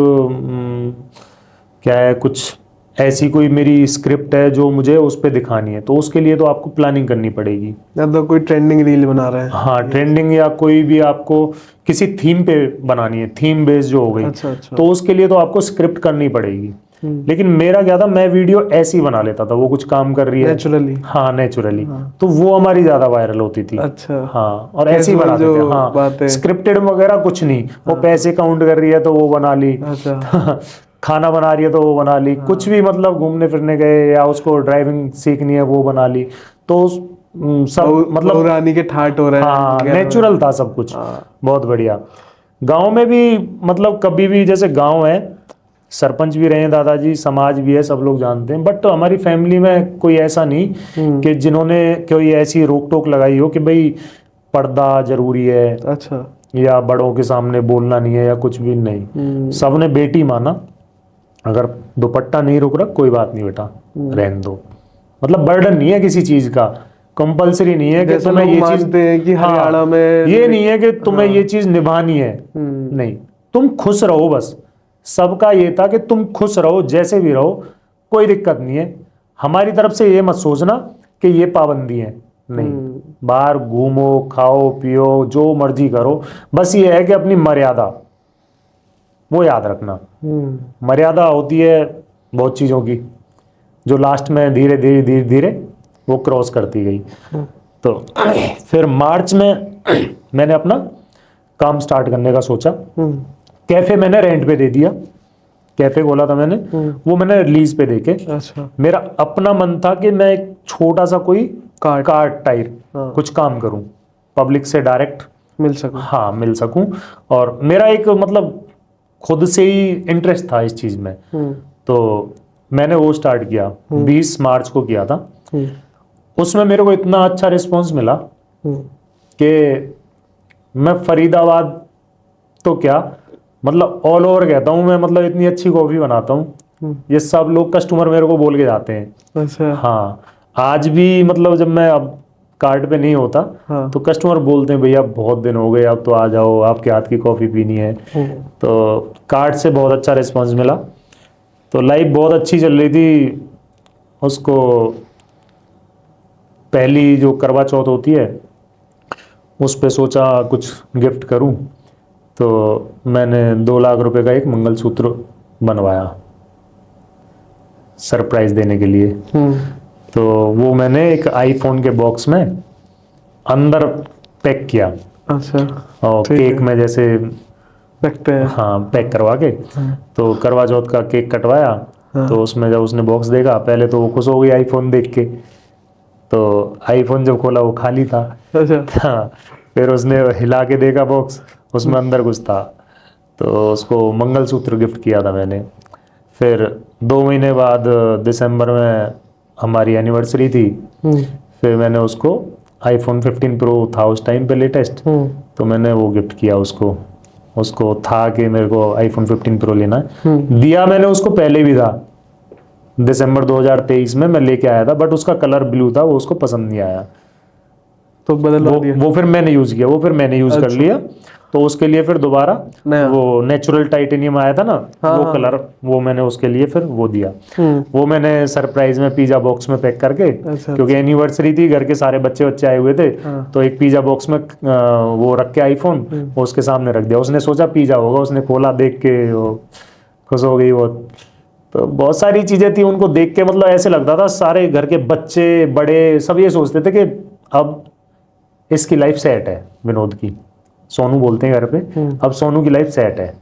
[SPEAKER 1] क्या है, कुछ ऐसी कोई मेरी स्क्रिप्ट है जो मुझे उस पे दिखानी है, तो उसके लिए तो आपको प्लानिंग करनी पड़ेगी।
[SPEAKER 2] या तो कोई ट्रेंडिंग रील बना रहे हैं।
[SPEAKER 1] हाँ, ट्रेंडिंग, या कोई भी आपको किसी थीम पे बनानी है, थीम बेस्ड जो हो गई।
[SPEAKER 2] अच्छा।
[SPEAKER 1] तो उसके लिए तो आपको स्क्रिप्ट करनी पड़ेगी। लेकिन मेरा क्या था, मैं वीडियो ऐसी बना लेता था, वो कुछ काम कर रही है
[SPEAKER 2] नेचुरली।
[SPEAKER 1] हाँ, नेचुरली। तो वो हमारी ज्यादा वायरल होती थी।
[SPEAKER 2] अच्छा।
[SPEAKER 1] हाँ, और ऐसे ही बनाते थे। हाँ, स्क्रिप्टेड वगैरह कुछ नहीं। वो पैसे काउंट कर रही है तो वो बना ली।
[SPEAKER 2] अच्छा।
[SPEAKER 1] खाना बना रही है तो वो बना ली। कुछ भी, मतलब घूमने फिरने गए या उसको ड्राइविंग सीखनी है वो बना ली। तो सब मतलब
[SPEAKER 2] रानी के ठाट हो रहे हैं।
[SPEAKER 1] हाँ, नेचुरल था सब कुछ। बहुत बढ़िया। गांव में भी मतलब कभी भी, जैसे गांव है, सरपंच भी रहे हैं दादाजी, समाज भी है, सब लोग जानते हैं, बट हमारी फैमिली में कोई ऐसा नहीं कि जिन्होंने कोई ऐसी रोक टोक लगाई हो कि भाई पर्दा जरूरी है।
[SPEAKER 2] अच्छा।
[SPEAKER 1] या बड़ों के सामने बोलना नहीं है या कुछ भी नहीं। सबने बेटी माना। अगर दुपट्टा नहीं रुक रहा, कोई बात नहीं बेटा, रहने दो। मतलब बर्डन नहीं है किसी चीज का, कंपलसरी नहीं है कि तुम्हें ये चीज
[SPEAKER 2] कि हरियाणा में
[SPEAKER 1] ये नहीं है कि तुम्हें ये चीज निभानी है। नहीं, तुम खुश रहो बस। सबका ये था कि तुम खुश रहो, जैसे भी रहो, कोई दिक्कत नहीं है। हमारी तरफ से ये मत सोचना कि ये पाबंदी है, नहीं। बाहर घूमो, खाओ पियो, जो मर्जी करो, बस ये है कि अपनी मर्यादा वो याद रखना। मर्यादा होती है बहुत चीजों की, जो लास्ट में धीरे धीरे धीरे धीरे वो क्रॉस करती गई। तो फिर मार्च में मैंने अपना काम स्टार्ट करने का सोचा। कैफे मैंने रेंट पे दे दिया, कैफे खोला था मैंने, वो मैंने रिलीज पे देके।
[SPEAKER 2] अच्छा।
[SPEAKER 1] मेरा अपना मन था कि मैं एक छोटा सा कोई कार्ड टाइप कुछ काम करूं, पब्लिक से डायरेक्ट
[SPEAKER 2] मिल सकूं।
[SPEAKER 1] हाँ, मिल सकूं। और मेरा एक मतलब खुद से ही इंटरेस्ट था इस चीज में। तो मैंने वो स्टार्ट किया, 20 मार्च को किया था। उसमें मेरे को इतना अच्छा रिस्पांस मिला कि मैं फरीदाबाद तो क्या, मतलब ऑल ओवर कहता हूँ मैं, मतलब इतनी अच्छी कॉफी बनाता हूँ, ये सब लोग कस्टमर मेरे को बोल के जाते हैं।
[SPEAKER 2] अच्छा।
[SPEAKER 1] हाँ, आज भी मतलब जब मैं अब कार्ड पे नहीं होता तो कस्टमर बोलते हैं भैया बहुत दिन हो गए, अब तो आ जाओ, आपके हाथ की कॉफी पीनी है। तो कार्ड से बहुत अच्छा रिस्पांस मिला। तो लाइफ बहुत अच्छी चल रही थी। उसको पहली जो करवा चौथ होती है उस पे सोचा कुछ गिफ्ट करूं, तो मैंने 2 लाख रुपए का एक मंगलसूत्र बनवाया सरप्राइज देने के लिए। तो वो मैंने एक आईफोन के बॉक्स में अंदर पैक किया।
[SPEAKER 2] अच्छा।
[SPEAKER 1] और केक में जैसे
[SPEAKER 2] रखते हैं,
[SPEAKER 1] हाँ, पैक करवा के। तो करवा चौथ का केक कटवाया। तो उसमें जब उसने बॉक्स देखा, पहले तो वो खुश हो गई आईफोन देख के। तो आईफोन जब खोला वो खाली था।
[SPEAKER 2] अच्छा।
[SPEAKER 1] हाँ, फिर उसने हिला के देखा बॉक्स, उसमें अंदर कुछ था। तो उसको मंगलसूत्र गिफ्ट किया था मैंने। फिर 2 महीने बाद दिसंबर में हमारी एनिवर्सरी थी। फिर मैंने उसको आईफोन 15 प्रो था उस टाइम पे लेटेस्ट, तो मैंने वो गिफ्ट किया उसको था कि मेरे को आईफोन 15 प्रो लेना है। दिया मैंने उसको पहले भी था, दिसंबर 2023 में मैं लेके आया था, बट उसका कलर ब्लू था, वो उसको पसंद नहीं आया।
[SPEAKER 2] तो बदलवा दिया।
[SPEAKER 1] वो फिर मैंने यूज किया, वो फिर मैंने यूज कर लिया। तो उसके लिए फिर दोबारा वो नेचुरल टाइटेनियम आया था ना, वो कलर, वो मैंने उसके लिए फिर वो दिया। वो मैंने सरप्राइज में पिज्जा बॉक्स में पैक करके, क्योंकि एनिवर्सरी थी, घर के सारे बच्चे आए हुए थे, तो एक पिज्जा बॉक्स में वो रख के आईफोन उसके सामने रख दिया। उसने सोचा पिज्जा होगा, उसने खोला, देख के खुश हो गई बहुत। तो बहुत सारी चीजें थी, उनको देख के मतलब ऐसे लगता था सारे घर के बच्चे बड़े सब ये सोचते थे कि अब इसकी लाइफ सेट है विनोद की, सोनू बोलते हैं घर पे। अब सोनू की लाइफ सेट है,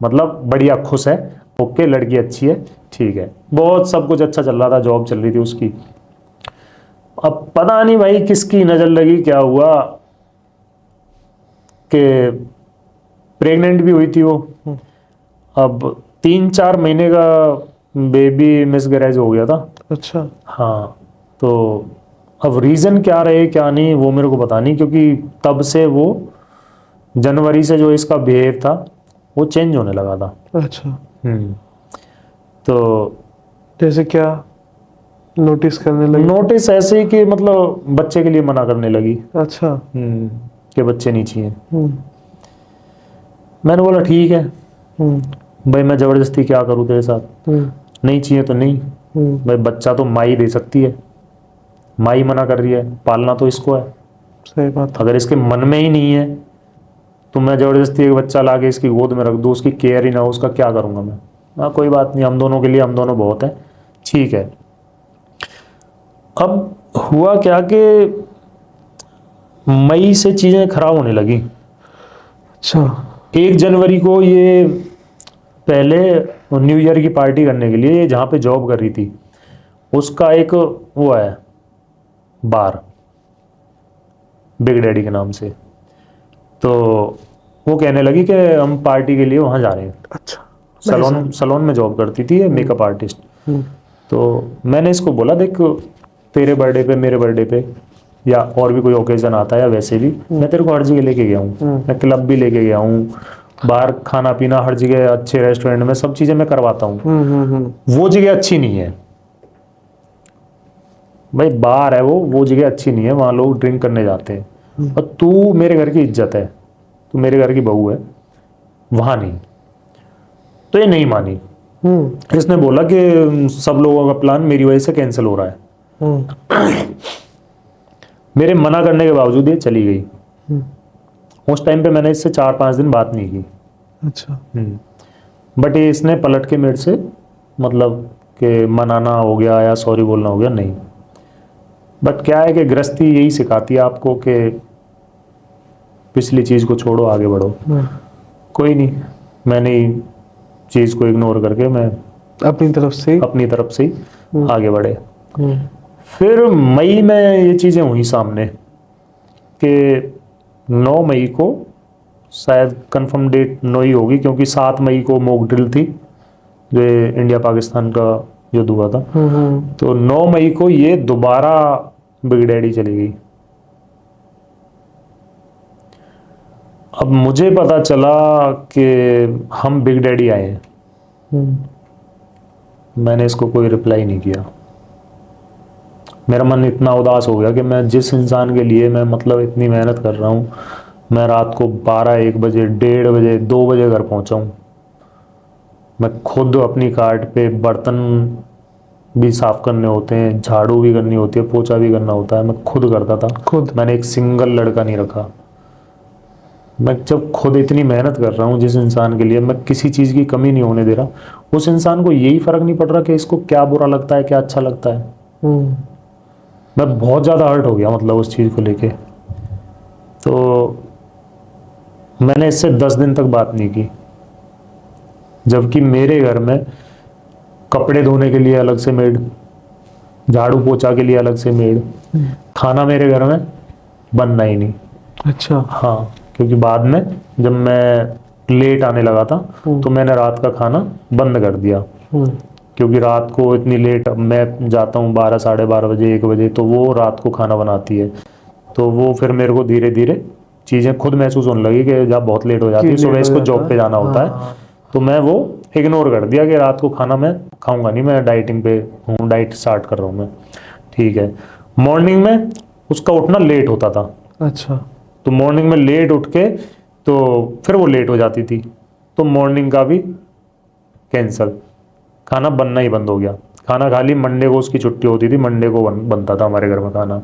[SPEAKER 1] मतलब बढ़िया खुश है, ओके, लड़की अच्छी है, ठीक है, बहुत सब कुछ अच्छा चल रहा था, जॉब चल रही थी उसकी। अब पता नहीं भाई किसकी नजर लगी, क्या हुआ कि प्रेग्नेंट भी हुई थी वो। अब 3-4 महीने का बेबी मिसकैरेज हो गया था।
[SPEAKER 2] अच्छा।
[SPEAKER 1] हाँ, तो अब रीज़न क्या रहे क्या नहीं वो मेरे को पता नहीं, क्योंकि तब से वो जनवरी से जो इसका बिहेव था वो चेंज होने लगा था।
[SPEAKER 2] अच्छा,
[SPEAKER 1] तो
[SPEAKER 2] जैसे क्या नोटिस करने लगे?
[SPEAKER 1] नोटिस ऐसे ही कि मतलब बच्चे के लिए मना करने लगी।
[SPEAKER 2] अच्छा।
[SPEAKER 1] कि बच्चे नहीं चाहिए।
[SPEAKER 2] हम्म।
[SPEAKER 1] मैंने बोला ठीक है
[SPEAKER 2] हम्म।
[SPEAKER 1] भाई, मैं ज़बरदस्ती क्या करूँ तेरे साथ,
[SPEAKER 2] हम्म।
[SPEAKER 1] नहीं चाहिए तो नहीं। भाई बच्चा तो माँ ही दे सकती है, माँ ही मना कर रही है, पालना तो इसको है।
[SPEAKER 2] सही बात है।
[SPEAKER 1] अगर इसके मन में ही नहीं है तो मैं ज़बरदस्ती एक बच्चा ला के इसकी गोद में रख दूँ, उसकी केयर ही ना हो, उसका क्या करूँगा मैं। हाँ कोई बात नहीं, हम दोनों के लिए हम दोनों बहुत है, ठीक है। अब हुआ क्या कि मई से चीज़ें खराब होने लगी।
[SPEAKER 2] अच्छा।
[SPEAKER 1] 1 जनवरी को ये पहले न्यू ईयर की पार्टी करने के लिए जहाँ पे जॉब कर रही थी उसका एक वो है बार, बिग डैडी के नाम से, तो वो कहने लगी कि हम पार्टी के लिए वहाँ जा रहे हैं।
[SPEAKER 2] अच्छा।
[SPEAKER 1] सलोन में जॉब करती थी, मेकअप आर्टिस्ट।
[SPEAKER 2] हम्म।
[SPEAKER 1] तो मैंने इसको बोला देख, तेरे बर्थडे पे, मेरे बर्थडे पे, या और भी कोई ओकेजन आता है या वैसे भी, मैं तेरे को हर जगह लेके गया हूँ, मैं क्लब भी लेके गया हूँ, बाहर खाना पीना हर जगह, अच्छे रेस्टोरेंट में सब चीज़ें मैं करवाता हूँ। वो जगह अच्छी नहीं है भाई, बार है वो जगह अच्छी नहीं है, वहाँ लोग ड्रिंक करने जाते हैं, और तू मेरे घर की इज्जत है, तू मेरे घर की बहू है, वहाँ नहीं। तो ये नहीं मानी। इसने बोला कि सब लोगों का प्लान मेरी वजह से कैंसिल हो रहा है। मेरे मना करने के बावजूद ये चली गई। उस टाइम पे मैंने इससे 4-5 दिन बात नहीं की।
[SPEAKER 2] अच्छा।
[SPEAKER 1] बट ये इसने पलट के मेरे से मतलब कि मनाना हो गया या सॉरी बोलना हो गया, नहीं। बट क्या है कि गृहस्थी यही सिखाती है आपको कि पिछली चीज़ को छोड़ो, आगे बढ़ो। कोई नहीं, मैंने चीज़ को इग्नोर करके मैं
[SPEAKER 2] अपनी तरफ से
[SPEAKER 1] ही आगे बढ़े। फिर मई में ये चीज़ें हुई सामने कि 9 मई को, शायद कंफर्म डेट 9 ही होगी क्योंकि 7 मई को मॉक ड्रिल थी जो इंडिया पाकिस्तान का युद्ध हुआ था। तो 9 मई को ये दोबारा बिग डैडी चली गई। अब मुझे पता चला कि हम बिग डैडी आए हैं, मैंने इसको कोई रिप्लाई नहीं किया। मेरा मन इतना उदास हो गया कि मैं जिस इंसान के लिए मैं मतलब इतनी मेहनत कर रहा हूँ, मैं रात को 12-1 बजे, 1:30 बजे, 2 बजे घर पहुँचा हूँ। मैं खुद अपनी कार्ट पे बर्तन भी साफ करने होते हैं, झाड़ू भी करनी होती है, पोछा भी करना होता है, मैं खुद करता था खुद। मैंने एक सिंगल लड़का नहीं रखा। मैं जब खुद इतनी मेहनत कर रहा हूँ जिस इंसान के लिए, मैं किसी चीज़ की कमी नहीं होने दे रहा, उस इंसान को यही फर्क नहीं पड़ रहा कि इसको क्या बुरा लगता है क्या अच्छा लगता है। मैं बहुत ज़्यादा हर्ट हो गया मतलब उस चीज़ को लेके। तो मैंने इससे 10 दिन तक बात नहीं की, जबकि मेरे घर में कपड़े धोने के लिए अलग से मेड, झाड़ू पोछा के लिए अलग से मेड, खाना मेरे घर में बनना ही नहीं।
[SPEAKER 2] अच्छा।
[SPEAKER 1] हाँ, क्योंकि बाद में जब मैं लेट आने लगा था तो मैंने रात का खाना बंद कर दिया, क्योंकि रात को इतनी लेट मैं जाता हूँ 12, 12:30 बजे, 1 बजे, तो वो रात को खाना बनाती है। तो वो फिर मेरे को धीरे धीरे चीज़ें खुद महसूस होने लगी कि जब बहुत लेट हो जाती है, सुबह इसको जॉब पे जाना होता है, तो मैं वो इग्नोर कर दिया कि रात को खाना मैं खाऊंगा नहीं, मैं डाइटिंग पे हूँ, डाइट स्टार्ट कर रहा हूँ मैं, ठीक है। मॉर्निंग में उसका उठना लेट होता था।
[SPEAKER 2] अच्छा।
[SPEAKER 1] तो मॉर्निंग में लेट उठ के तो फिर वो लेट हो जाती थी, तो मॉर्निंग का भी कैंसिल, खाना बनना ही बंद हो गया। खाना खा ली, मंडे को उसकी छुट्टी होती थी, मंडे को बनता था हमारे घर में खाना।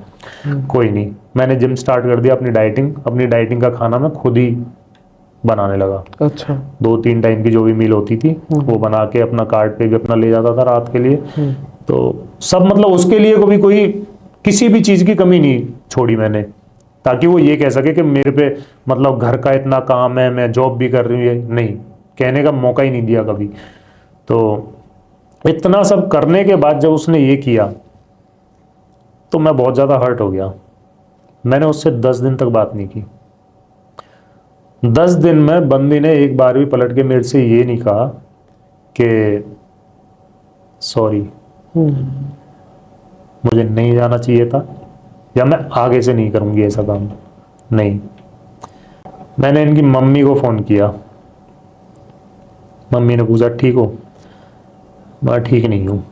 [SPEAKER 1] कोई नहीं, मैंने जिम स्टार्ट कर दिया, अपनी डाइटिंग का खाना मैं खुद ही बनाने लगा।
[SPEAKER 2] अच्छा।
[SPEAKER 1] 2-3 टाइम की जो भी मील होती थी वो बना के अपना कार्ट पे भी अपना ले जाता था रात के लिए। तो सब मतलब उसके लिए कोई किसी भी चीज़ की कमी नहीं छोड़ी मैंने। ताकि वो ये कह सके कि मेरे पे मतलब घर का इतना काम है, मैं जॉब भी कर रही हूँ, ये नहीं, कहने का मौका ही नहीं दिया कभी। तो इतना सब करने के बाद जब उसने ये किया तो मैं बहुत ज़्यादा हर्ट हो गया। मैंने उससे 10 दिन तक बात नहीं की। 10 दिन में बंदी ने एक बार भी पलट के मेरे से ये नहीं कहा कि सॉरी, मुझे नहीं जाना चाहिए था, या मैं आगे से नहीं करूँगी ऐसा काम। नहीं। मैंने इनकी मम्मी को फ़ोन किया, मम्मी ने पूछा ठीक हो? मैं ठीक नहीं हूँ।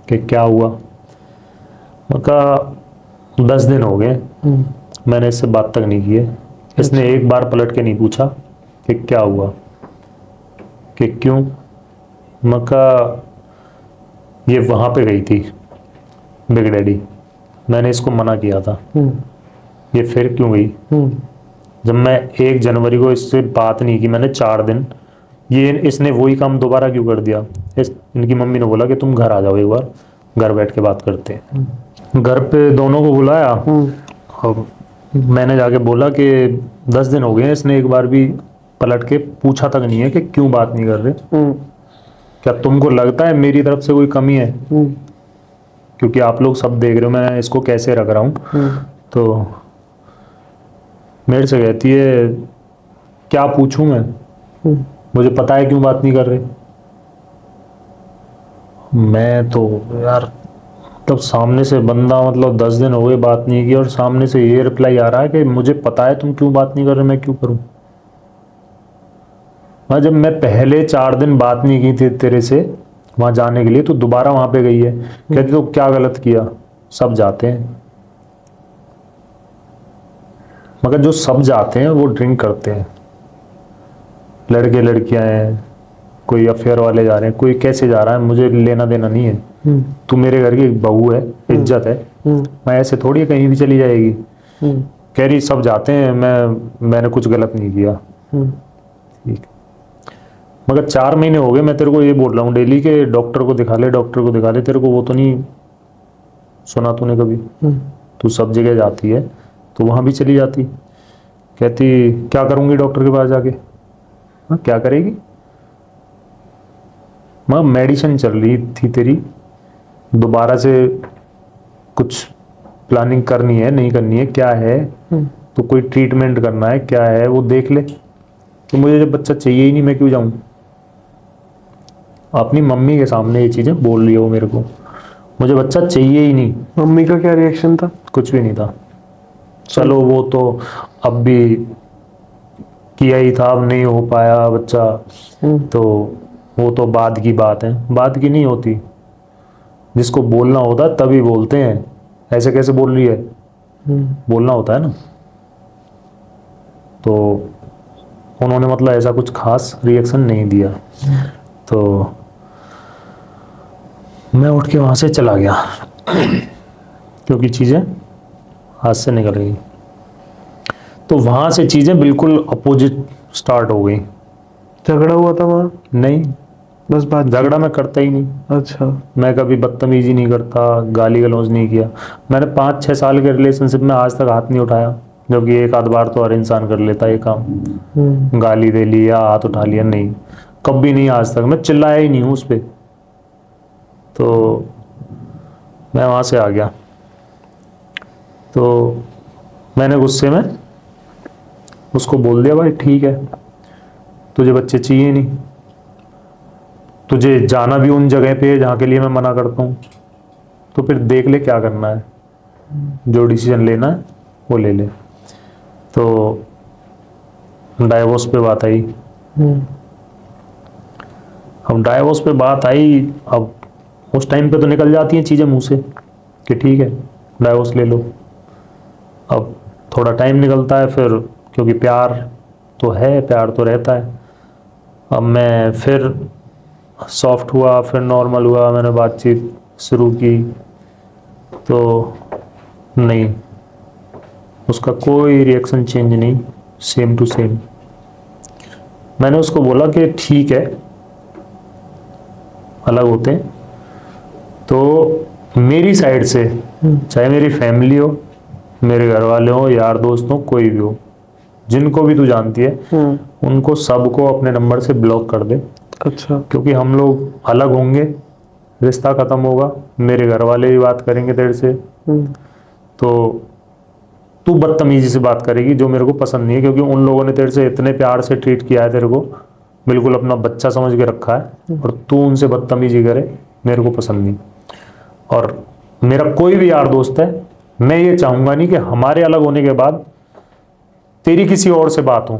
[SPEAKER 1] कि क्या हुआ? मैं कहा 10 दिन हो गए मैंने इससे बात तक नहीं की है, इसने एक बार पलट के नहीं पूछा कि क्या हुआ, कि क्यों। मैं कहा ये वहाँ पे गई थी बिग डैडी, मैंने इसको मना किया था, ये फिर क्यों गई? जब मैं 1 जनवरी को इससे बात नहीं की मैंने 4 दिन, ये इसने वही काम दोबारा क्यों कर दिया? इनकी मम्मी ने बोला कि तुम घर आ जाओ, एक बार घर बैठ के बात करते हैं। घर पे दोनों को बुलाया और मैंने जाके बोला कि 10 दिन हो गए इसने एक बार भी पलट के पूछा तक नहीं है कि क्यों बात नहीं कर रहे। क्या तुमको लगता है मेरी तरफ से कोई कमी है? क्योंकि आप लोग सब देख रहे हो मैं इसको कैसे रख रहा हूँ। तो मेरे से कहती है क्या पूछूं मैं, मुझे पता है क्यों बात नहीं कर रहे। मैं तो यार तब सामने से बंदा मतलब 10 दिन हो गए बात नहीं की और सामने से ये रिप्लाई आ रहा है कि मुझे पता है तुम क्यों बात नहीं कर रहे, मैं क्यों करूं। मैं जब मैं पहले 4 दिन बात नहीं की थी तेरे से वहां जाने के लिए, तो दोबारा वहां पे गई है, कहती तो क्या गलत किया? सब जाते हैं, मगर जो सब जाते हैं वो ड्रिंक करते हैं, लड़के लड़कियां हैं, कोई अफेयर वाले जा रहे हैं, कोई कैसे जा रहा है मुझे लेना देना नहीं है। तू मेरे घर की बहू है, इज्जत है, मैं ऐसे थोड़ी कहीं भी चली जाएगी। कह रही सब जाते हैं, मैंने कुछ गलत नहीं किया। ठीक, मगर 4 महीने हो गए मैं तेरे को ये बोल रहा हूँ डेली के डॉक्टर को दिखा ले, डॉक्टर को दिखा ले, तेरे को वो तो नहीं सुना तूने कभी? तू सब जगह जाती है तो वहां भी चली जाती। कहती क्या करूंगी डॉक्टर के पास जाके? हाँ क्या करेगी? माँ मेडिसिन चल रही थी तेरी, दोबारा से कुछ प्लानिंग करनी है नहीं करनी है क्या है, तो कोई ट्रीटमेंट करना है क्या है वो देख ले। तो मुझे जब बच्चा चाहिए ही नहीं मैं क्यों जाऊं? अपनी मम्मी के सामने ये चीजें बोल रही हो मेरे को, मुझे बच्चा चाहिए ही नहीं।
[SPEAKER 2] मम्मी का क्या रिएक्शन था?
[SPEAKER 1] कुछ भी नहीं था। चलो वो तो अब भी किया ही था, अब नहीं हो पाया बच्चा, तो वो तो बाद की बात है। बाद की नहीं होती, जिसको बोलना होता तभी बोलते हैं। ऐसे कैसे बोल रही है? बोलना होता है ना। तो उन्होंने मतलब ऐसा कुछ खास रिएक्शन नहीं दिया। तो मैं उठ के वहां से चला गया क्योंकि चीजें हाथ से निकल गई। तो वहां से चीजें बिल्कुल अपोजिट स्टार्ट हो गई।
[SPEAKER 2] झगड़ा हुआ था वहाँ?
[SPEAKER 1] नहीं,
[SPEAKER 2] बस बात।
[SPEAKER 1] झगड़ा मैं करता ही नहीं।
[SPEAKER 2] अच्छा।
[SPEAKER 1] मैं कभी बदतमीजी नहीं करता, गाली गलौज नहीं किया। मैंने 5-6 साल के रिलेशनशिप में आज तक हाथ नहीं उठाया, जबकि एक आध बार तो हर इंसान कर लेता है ये काम। गाली दे लिया, हाथ उठा लिया, नहीं कभी नहीं आज तक। मैं चिल्लाया ही नहीं हूँ उस पर। तो मैं वहाँ से आ गया। तो मैंने गुस्से में उसको बोल दिया भाई ठीक है, तुझे बच्चे चाहिए नहीं, तुझे जाना भी उन जगह पे है जहाँ के लिए मैं मना करता हूँ, तो फिर देख ले क्या करना है, जो डिसीजन लेना है वो ले ले। तो डाइवोर्स पे बात आई। अब डाइवोर्स पे बात आई, अब उस टाइम पे तो निकल जाती हैं चीज़ें मुंह से कि ठीक है डाइवोर्स ले लो। अब थोड़ा टाइम निकलता है फिर, क्योंकि प्यार तो है, प्यार तो रहता है। अब मैं फिर सॉफ्ट हुआ, फिर नॉर्मल हुआ, मैंने बातचीत शुरू की, तो नहीं, उसका कोई रिएक्शन चेंज नहीं, सेम टू सेम। मैंने उसको बोला कि ठीक है अलग होते हैं, तो मेरी साइड से चाहे मेरी फैमिली हो मेरे घर वाले हो, यार दोस्त हो, कोई भी हो, जिनको भी तू जानती है, उनको सबको अपने नंबर से ब्लॉक कर दे।
[SPEAKER 2] अच्छा।
[SPEAKER 1] क्योंकि हम लोग अलग होंगे, रिश्ता खत्म होगा, मेरे घर वाले भी बात करेंगे तेरे से, तो तू बदतमीजी से बात करेगी जो मेरे को पसंद नहीं है। क्योंकि उन लोगों ने तेरे से इतने प्यार से ट्रीट किया है, तेरे को बिल्कुल अपना बच्चा समझ के रखा है, और तू उनसे बदतमीजी करे, मेरे को पसंद नहीं। और मेरा कोई भी यार दोस्त है, मैं ये चाहूंगा नहीं कि हमारे अलग होने के बाद तेरी किसी और से बात हो,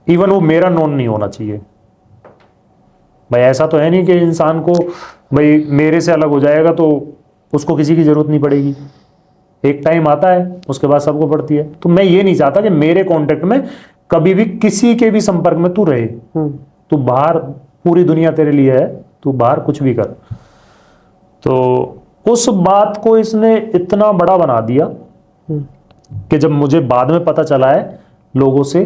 [SPEAKER 1] इवन वो मेरा नोन नहीं होना चाहिए। भाई ऐसा तो है नहीं कि इंसान को, भाई मेरे से अलग हो जाएगा तो उसको किसी की जरूरत नहीं पड़ेगी, एक टाइम आता है उसके बाद सबको पड़ती है। तो मैं ये नहीं चाहता कि मेरे कांटेक्ट में कभी भी किसी के भी संपर्क में तू रहे। तू बाहर, पूरी दुनिया तेरे लिए है, तू बाहर कुछ भी कर। तो उस बात को इसने इतना बड़ा बना दिया कि जब मुझे बाद में पता चला है लोगों से,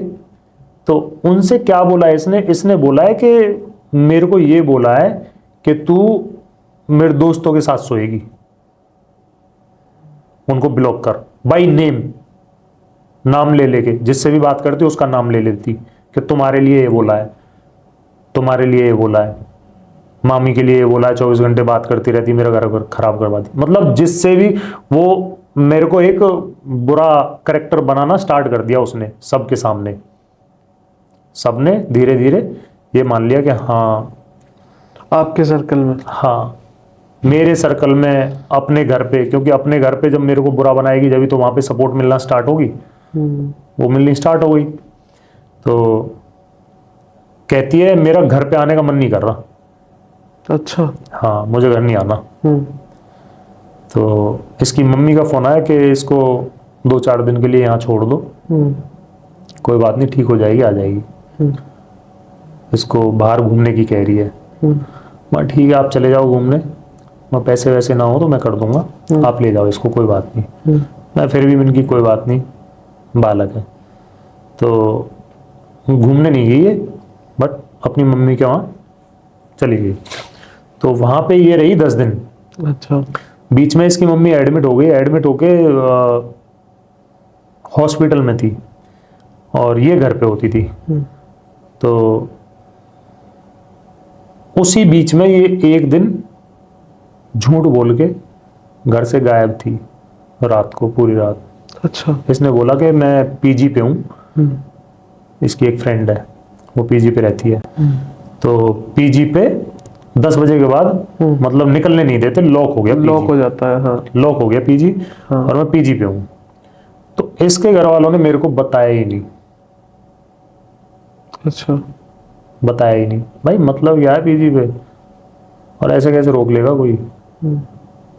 [SPEAKER 1] तो उनसे क्या बोला है इसने बोला है कि मेरे को ये बोला है कि तू मेरे दोस्तों के साथ सोएगी, उनको ब्लॉक कर बाय नेम, नाम ले लेके, जिससे भी बात करती उसका नाम ले लेती कि तुम्हारे लिए ये बोला है, तुम्हारे लिए ये बोला है, मामी के लिए ये बोला है, 24 घंटे बात करती रहती, मेरा घर खराब करवा दी। मतलब जिससे भी वो मेरे को एक बुरा कैरेक्टर बनाना स्टार्ट कर दिया उसने सबके सामने। सबने धीरे धीरे ये मान लिया कि हाँ,
[SPEAKER 2] आपके सर्कल में,
[SPEAKER 1] हाँ मेरे सर्कल में, अपने घर पे, क्योंकि अपने घर पे जब मेरे को बुरा बनाएगी जब तो वहां पे सपोर्ट मिलना स्टार्ट होगी। वो मिलनी स्टार्ट हो गई, तो कहती है मेरा घर पे आने का मन नहीं कर रहा।
[SPEAKER 2] अच्छा।
[SPEAKER 1] हाँ, मुझे घर नहीं आना। तो इसकी मम्मी का फोन आया कि इसको 2-4 दिन के लिए यहाँ छोड़ दो, कोई बात नहीं, ठीक हो जाएगी, आ जाएगी। इसको बाहर घूमने की कह रही है। मैं ठीक है, आप चले जाओ घूमने, मैं पैसे वैसे ना हो तो मैं कर दूंगा, आप ले जाओ इसको, कोई बात नहीं। मैं फिर भी मैंने की कोई बात नहीं, बालक है। तो घूमने नहीं गई है, बट अपनी मम्मी के वहाँ चली गई। तो वहाँ पे ये रही 10 दिन।
[SPEAKER 2] अच्छा।
[SPEAKER 1] बीच में इसकी मम्मी एडमिट हो गई, एडमिट होके हॉस्पिटल में थी और ये घर पे होती थी। तो उसी बीच में ये एक दिन झूठ बोल के घर से गायब थी, रात को, पूरी रात।
[SPEAKER 2] अच्छा।
[SPEAKER 1] इसने बोला कि मैं पीजी पे हूँ, इसकी एक फ्रेंड है वो पीजी पे रहती है, तो पीजी पे 10 बजे के बाद मतलब निकलने नहीं देते, लॉक हो गया,
[SPEAKER 2] लॉक हो जाता है। हाँ।
[SPEAKER 1] लॉक हो गया पीजी। हाँ। और मैं पीजी पे हूँ। तो इसके घर वालों ने मेरे को बताया ही नहीं।
[SPEAKER 2] अच्छा।
[SPEAKER 1] बताया ही नहीं। भाई मतलब क्या है पीजी पे, और ऐसे कैसे रोक लेगा कोई?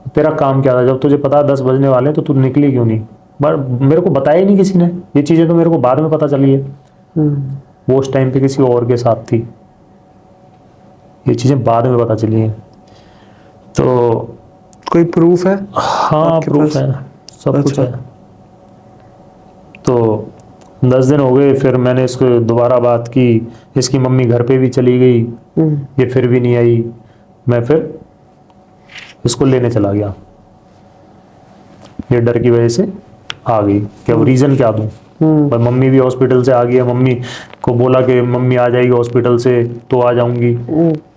[SPEAKER 1] तेरा काम क्या था? जब तुझे पता 10 बजने वाले हैं तो तू निकली क्यों नहीं? मेरे को बताया ही नहीं किसी ने। ये चीजें तो मेरे को बाद में पता चली है, वो उस टाइम पे किसी और के साथ थी, ये चीजें बाद में पता चली हैं। तो
[SPEAKER 2] कोई प्रूफ है?
[SPEAKER 1] हाँ, प्रूफ है, सब कुछ है। तो 10 दिन हो गए, फिर मैंने इसको दोबारा बात की, इसकी मम्मी घर पे भी चली गई, ये फिर भी नहीं आई। मैं फिर इसको लेने चला गया, ये डर की वजह से आ गई। क्या रीजन क्या दूं? मम्मी भी हॉस्पिटल से आ गई है, मम्मी को बोला कि मम्मी आ जाएगी हॉस्पिटल से तो आ जाऊंगी,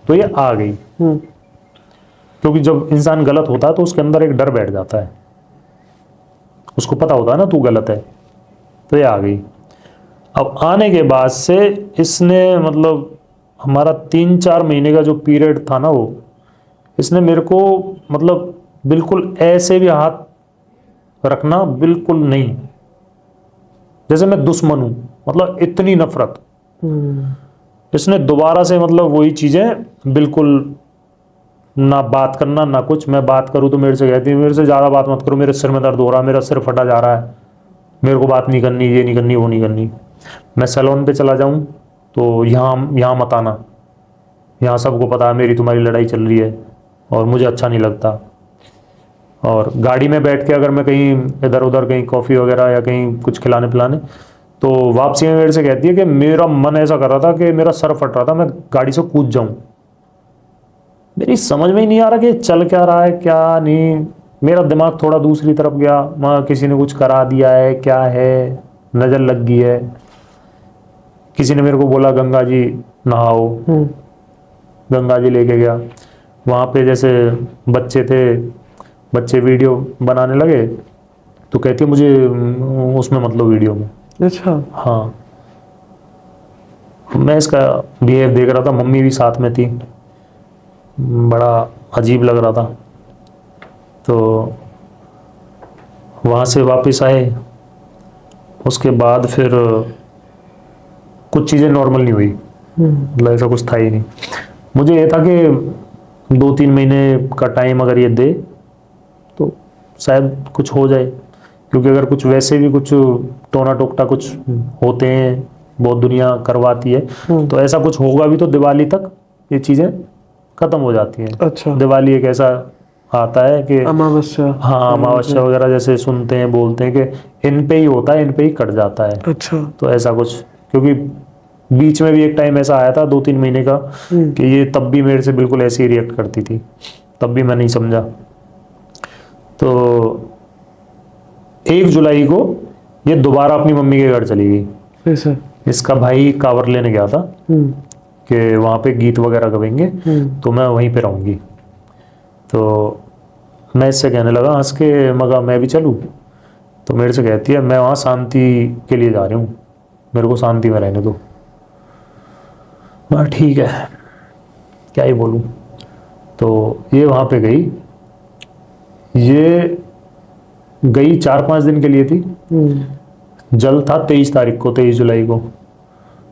[SPEAKER 1] तो ये आ गई। क्योंकि जब इंसान गलत होता है तो उसके अंदर एक डर बैठ जाता है, उसको पता होता है ना तू गलत है, तो ये आ गई। अब आने के बाद से इसने, मतलब हमारा 3-4 महीने का जो पीरियड था ना, वो इसने मेरे को मतलब बिल्कुल ऐसे भी हाथ रखना बिल्कुल नहीं, जैसे मैं दुश्मन हूं, मतलब इतनी नफरत। इसने दोबारा से मतलब वही चीजें, बिल्कुल ना बात करना ना कुछ। मैं बात करूं तो मेरे से कहती है मेरे से ज्यादा बात मत करो, मेरे सिर में दर्द हो रहा है, मेरा सिर फटा जा रहा है, मेरे को बात नहीं करनी, ये नहीं करनी, वो नहीं करनी। मैं सैलून पे चला जाऊं तो यहाँ मत आना, यहाँ सबको पता है मेरी तुम्हारी लड़ाई चल रही है और मुझे अच्छा नहीं लगता। और गाड़ी में बैठ के अगर मैं कहीं इधर उधर कहीं कॉफ़ी वगैरह या कहीं कुछ खिलाने पिलाने, तो वापसी में मेरे से कहती है कि मेरा मन ऐसा कर रहा था कि मेरा सर फट रहा था, मैं गाड़ी से कूद जाऊं। मेरी समझ में ही नहीं आ रहा कि चल क्या रहा है क्या नहीं। मेरा दिमाग थोड़ा दूसरी तरफ गया, वहाँ किसी ने कुछ करा दिया है, क्या है, नज़र लग गई है। किसी ने मेरे को बोला गंगा जी नहाओ, गंगा जी लेके गया। वहाँ पे जैसे बच्चे थे, बच्चे वीडियो बनाने लगे, तो कहती है मुझे उसमें मतलब वीडियो में।
[SPEAKER 2] अच्छा।
[SPEAKER 1] हाँ, मैं इसका बिहेव देख रहा था, मम्मी भी साथ में थी, बड़ा अजीब लग रहा था। तो वहाँ से वापस आए, उसके बाद फिर कुछ चीज़ें नॉर्मल नहीं हुई, मतलब ऐसा कुछ था ही नहीं। मुझे ये था कि 2-3 महीने का टाइम अगर ये दे तो शायद कुछ हो जाए, क्योंकि अगर कुछ वैसे भी कुछ टोना टोकटा कुछ होते हैं, बहुत दुनिया करवाती है, तो ऐसा कुछ होगा भी तो दिवाली तक ये चीज़ें ख़त्म हो जाती हैं।
[SPEAKER 2] अच्छा।
[SPEAKER 1] दिवाली एक ऐसा आता है कि
[SPEAKER 2] अमावस्या।
[SPEAKER 1] हाँ, अमावस्या वगैरह जैसे सुनते हैं, बोलते हैं कि इन पे ही होता है, इन पे ही कट जाता है।
[SPEAKER 2] अच्छा।
[SPEAKER 1] तो ऐसा कुछ, क्योंकि बीच में भी एक टाइम ऐसा आया था 2-3 महीने का कि ये तब भी मेरे से बिल्कुल ऐसे ही रिएक्ट करती थी, तब भी मैं नहीं समझा। तो 1 जुलाई को ये दोबारा अपनी मम्मी के घर चली गई।
[SPEAKER 2] कैसे?
[SPEAKER 1] इसका भाई कांवर लेने गया था कि वहाँ पे गीत वगैरह गवेंगे, तो मैं वहीं पे रहूँगी। तो मैं इससे कहने लगा हंस के, मगा मैं भी चलूँ? तो मेरे से कहती है मैं वहाँ शांति के लिए जा रही हूँ, मेरे को शांति में रहने दो। मैं ठीक है, क्या ही बोलूँ। तो ये वहाँ पे गई, ये गई 4-5 दिन के लिए थी। जल था 23 तारीख को, 23 जुलाई को।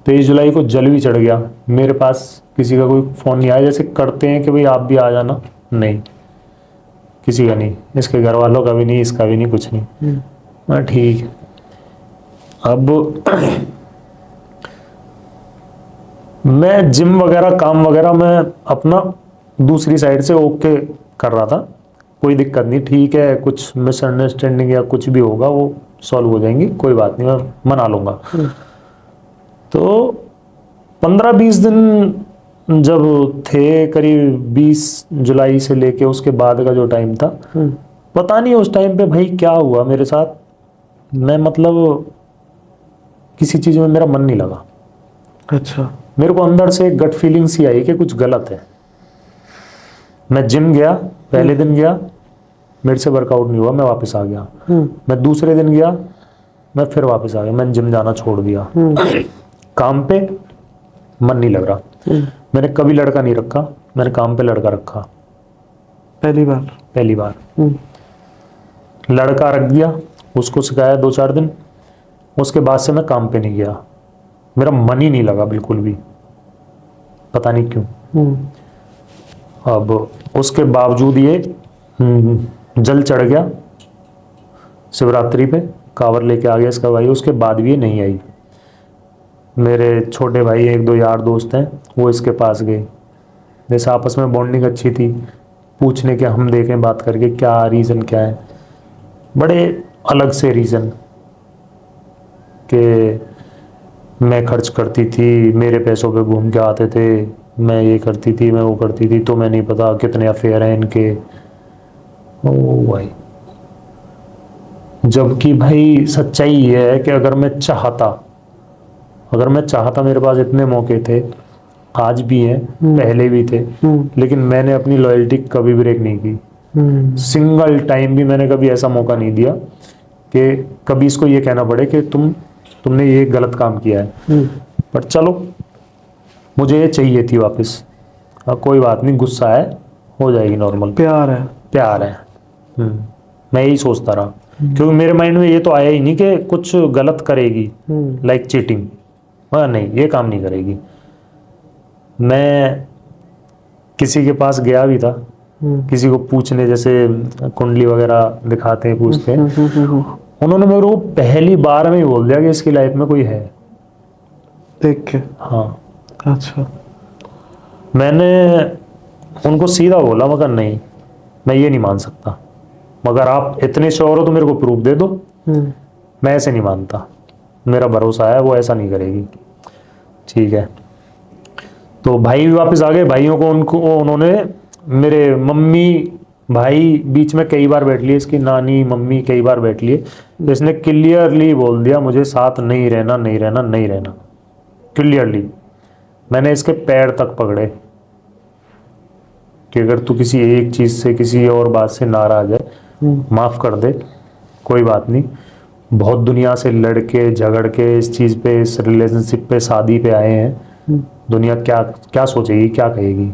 [SPEAKER 1] 23 जुलाई को जल भी चढ़ गया। मेरे पास किसी का कोई फ़ोन नहीं आया, जैसे करते हैं कि भाई आप भी आ जाना, नहीं, किसी का नहीं, इसके घर वालों का भी नहीं, इसका भी नहीं, कुछ नहीं। मैं ठीक। अब मैं जिम वगैरह काम वगैरह मैं अपना दूसरी साइड से ओके कर रहा था, कोई दिक्कत नहीं, ठीक है, कुछ मिसअंडरस्टैंडिंग या कुछ भी होगा वो सॉल्व हो जाएंगी, कोई बात नहीं, मैं मना लूँगा। तो 15-20 दिन जब थे, करीब 20 जुलाई से लेके उसके बाद का जो टाइम था, पता नहीं उस टाइम पे भाई क्या हुआ मेरे साथ, मैं मतलब किसी चीज़ में मेरा मन नहीं लगा।
[SPEAKER 2] अच्छा।
[SPEAKER 1] मेरे को अंदर से एक गट फीलिंग सी आई कि कुछ गलत है। मैं जिम गया, पहले दिन गया, मेरे से वर्कआउट नहीं हुआ, मैं वापस आ गया। मैं दूसरे दिन गया, मैं फिर वापस आ गया, मैंने जिम जाना छोड़ दिया। काम पे मन नहीं लग रहा। मैंने कभी लड़का नहीं रखा, मैंने काम पे लड़का रखा, पहली बार लड़का रख दिया, उसको सिखाया 2-4 दिन, उसके बाद से मैं काम पे नहीं गया, मेरा मन ही नहीं लगा बिल्कुल भी, पता नहीं क्यों। अब उसके बावजूद ये जल चढ़ गया, शिवरात्रि पे कांवर लेके आ गया इसका भाई, उसके बाद भी ये नहीं आई। मेरे छोटे भाई 1-2 यार दोस्त हैं, वो इसके पास गए, जैसे आपस में बॉन्डिंग अच्छी थी, पूछने के हम देखें बात करके क्या रीज़न क्या है, बड़े अलग से रीज़न कि मैं खर्च करती थी, मेरे पैसों पे घूम के आते थे, मैं ये करती थी, मैं वो करती थी, तो मैं नहीं पता कितने अफेयर हैं इनके। ओ भाई, जबकि भाई सच्चाई ये है कि अगर मैं चाहता, मेरे पास इतने मौके थे, आज भी हैं, पहले भी थे, लेकिन मैंने अपनी लॉयल्टी कभी ब्रेक नहीं की। सिंगल टाइम भी मैंने कभी ऐसा मौका नहीं दिया कि कभी इसको ये कहना पड़े कि तुमने ये गलत काम किया है। पर चलो, मुझे ये चाहिए थी वापस। कोई बात नहीं, गुस्सा है, हो जाएगी नॉर्मल, प्यार है। मैं यही सोचता रहा, क्योंकि मेरे माइंड में ये तो आया ही नहीं कि कुछ गलत करेगी, लाइक चीटिंग, नहीं, ये काम नहीं करेगी। मैं किसी के पास गया भी था, किसी को पूछने, जैसे कुंडली वगैरह दिखाते हैं, पूछते हैं, उन्होंने मेरे को पहली बार में ही बोल दिया कि इसकी लाइफ में कोई है,
[SPEAKER 2] देख के।
[SPEAKER 1] हाँ।
[SPEAKER 2] अच्छा।
[SPEAKER 1] मैंने उनको सीधा बोला, मगर नहीं, मैं ये नहीं मान सकता, मगर आप इतने श्योर हो तो मेरे को प्रूफ दे दो। मैं ऐसे नहीं मानता, मेरा भरोसा है वो ऐसा नहीं करेगी। ठीक है, तो भाई भी वापस आ गए। भाइयों को उन्होंने मेरे मम्मी भाई बीच में कई बार बैठ लिए, इसकी नानी मम्मी कई बार बैठ लिए, इसने क्लियरली बोल दिया मुझे साथ नहीं रहना, नहीं रहना, नहीं रहना, क्लियरली। मैंने इसके पैर तक पकड़े कि अगर तू किसी एक चीज़ से, किसी और बात से नाराज है, माफ़ कर दे, कोई बात नहीं। बहुत दुनिया से लड़के झगड़ के इस चीज़ पे, इस रिलेशनशिप पे, शादी पे आए हैं। दुनिया क्या क्या सोचेगी, क्या कहेगी।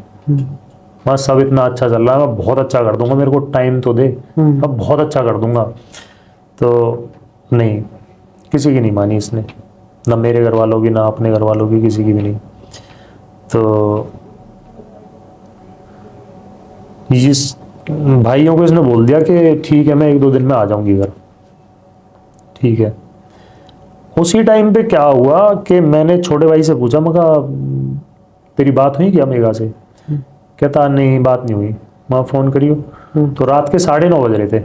[SPEAKER 1] मैं सब इतना अच्छा चल रहा है, मैं बहुत अच्छा कर दूंगा, मेरे को टाइम तो दे, मैं बहुत अच्छा कर दूंगा। तो नहीं, किसी की नहीं मानी इसने, ना मेरे घर वालों की, ना अपने घर वालों की, किसी की भी नहीं। तो इस भाइयों को इसने बोल दिया कि ठीक है मैं 1-2 दिन में आ जाऊंगी घर, ठीक है। उसी टाइम पे क्या हुआ कि मैंने छोटे भाई से पूछा, मैं कहा तेरी बात हुई क्या मेघा से? कहता नहीं बात नहीं हुई। मैं फ़ोन करियो। तो रात के 9:30 बज रहे थे,